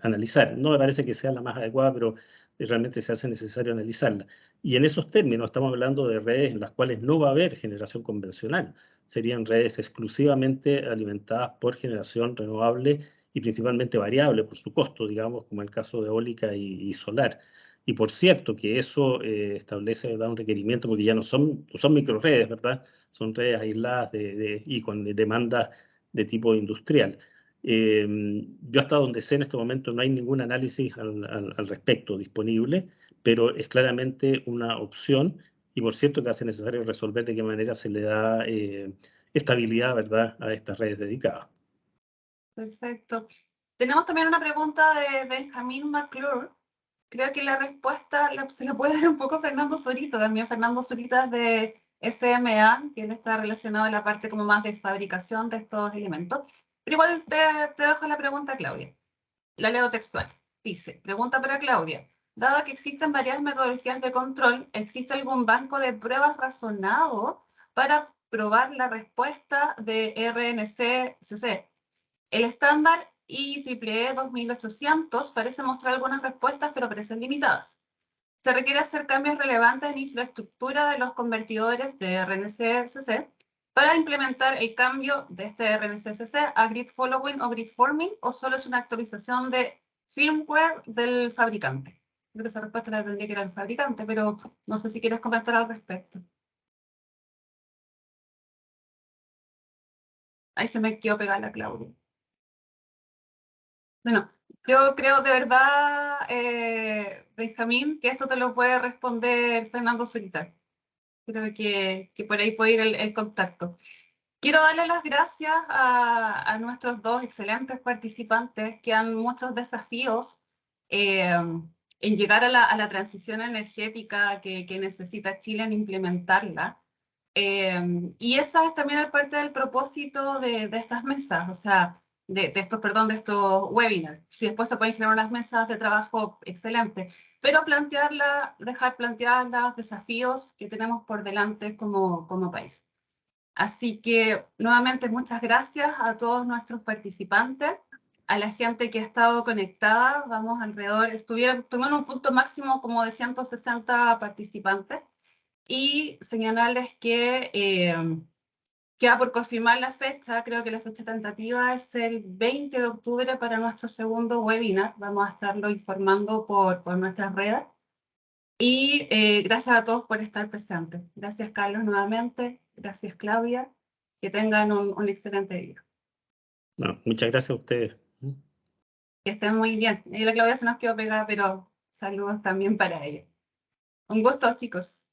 analizar. No me parece que sea la más adecuada, pero realmente se hace necesario analizarla. Y en esos términos estamos hablando de redes en las cuales no va a haber generación convencional. Serían redes exclusivamente alimentadas por generación renovable y principalmente variable por su costo, digamos, como el caso de eólica y solar. Y por cierto que eso establece, ¿verdad?, un requerimiento, porque ya no son microredes, ¿verdad? Son redes aisladas y con demandas de tipo industrial. Yo hasta donde sé en este momento no hay ningún análisis al respecto disponible, pero es claramente una opción y por cierto que hace necesario resolver de qué manera se le da estabilidad, ¿verdad?, a estas redes dedicadas. Perfecto. Tenemos también una pregunta de Benjamín McClure. Creo que la respuesta se la puede dar un poco Fernando Zurita también. Fernando Zurita es de SMA, que él está relacionado a la parte como más de fabricación de estos elementos. Pero igual te dejo la pregunta, Claudia. La leo textual. Dice, pregunta para Claudia. Dado que existen varias metodologías de control, ¿existe algún banco de pruebas razonado para probar la respuesta de RNC-CC? El estándar IEEE 2800 parece mostrar algunas respuestas, pero parecen limitadas. Se requiere hacer cambios relevantes en infraestructura de los convertidores de RNC-CC para implementar el cambio de este RNCSC a Grid Following o Grid Forming, o solo es una actualización de firmware del fabricante. Creo que esa respuesta la tendría que ir al fabricante, pero no sé si quieres comentar al respecto. Ahí se me quedó pegada la Claudia. Bueno, yo creo de verdad, Benjamín, que esto te lo puede responder Fernando Zurita. Creo que por ahí puede ir el contacto. Quiero darle las gracias a nuestros dos excelentes participantes que han muchos desafíos en llegar a la transición energética que necesita Chile en implementarla. Y esa es también parte del propósito de estas mesas, o sea, de estos webinars. Si después se pueden generar unas mesas de trabajo excelentes, pero dejar planteadas los desafíos que tenemos por delante como país. Así que nuevamente muchas gracias a todos nuestros participantes, a la gente que ha estado conectada, vamos alrededor, tuvimos un punto máximo como de 160 participantes, y señalarles que queda por confirmar la fecha, creo que la fecha tentativa es el 20 de octubre para nuestro segundo webinar, vamos a estarlo informando por nuestras redes. Y gracias a todos por estar presentes. Gracias, Carlos, nuevamente. Gracias, Claudia. Que tengan un excelente día. No, muchas gracias a ustedes. Que estén muy bien. Y la Claudia se nos quedó pegada, pero saludos también para ella. Un gusto, chicos.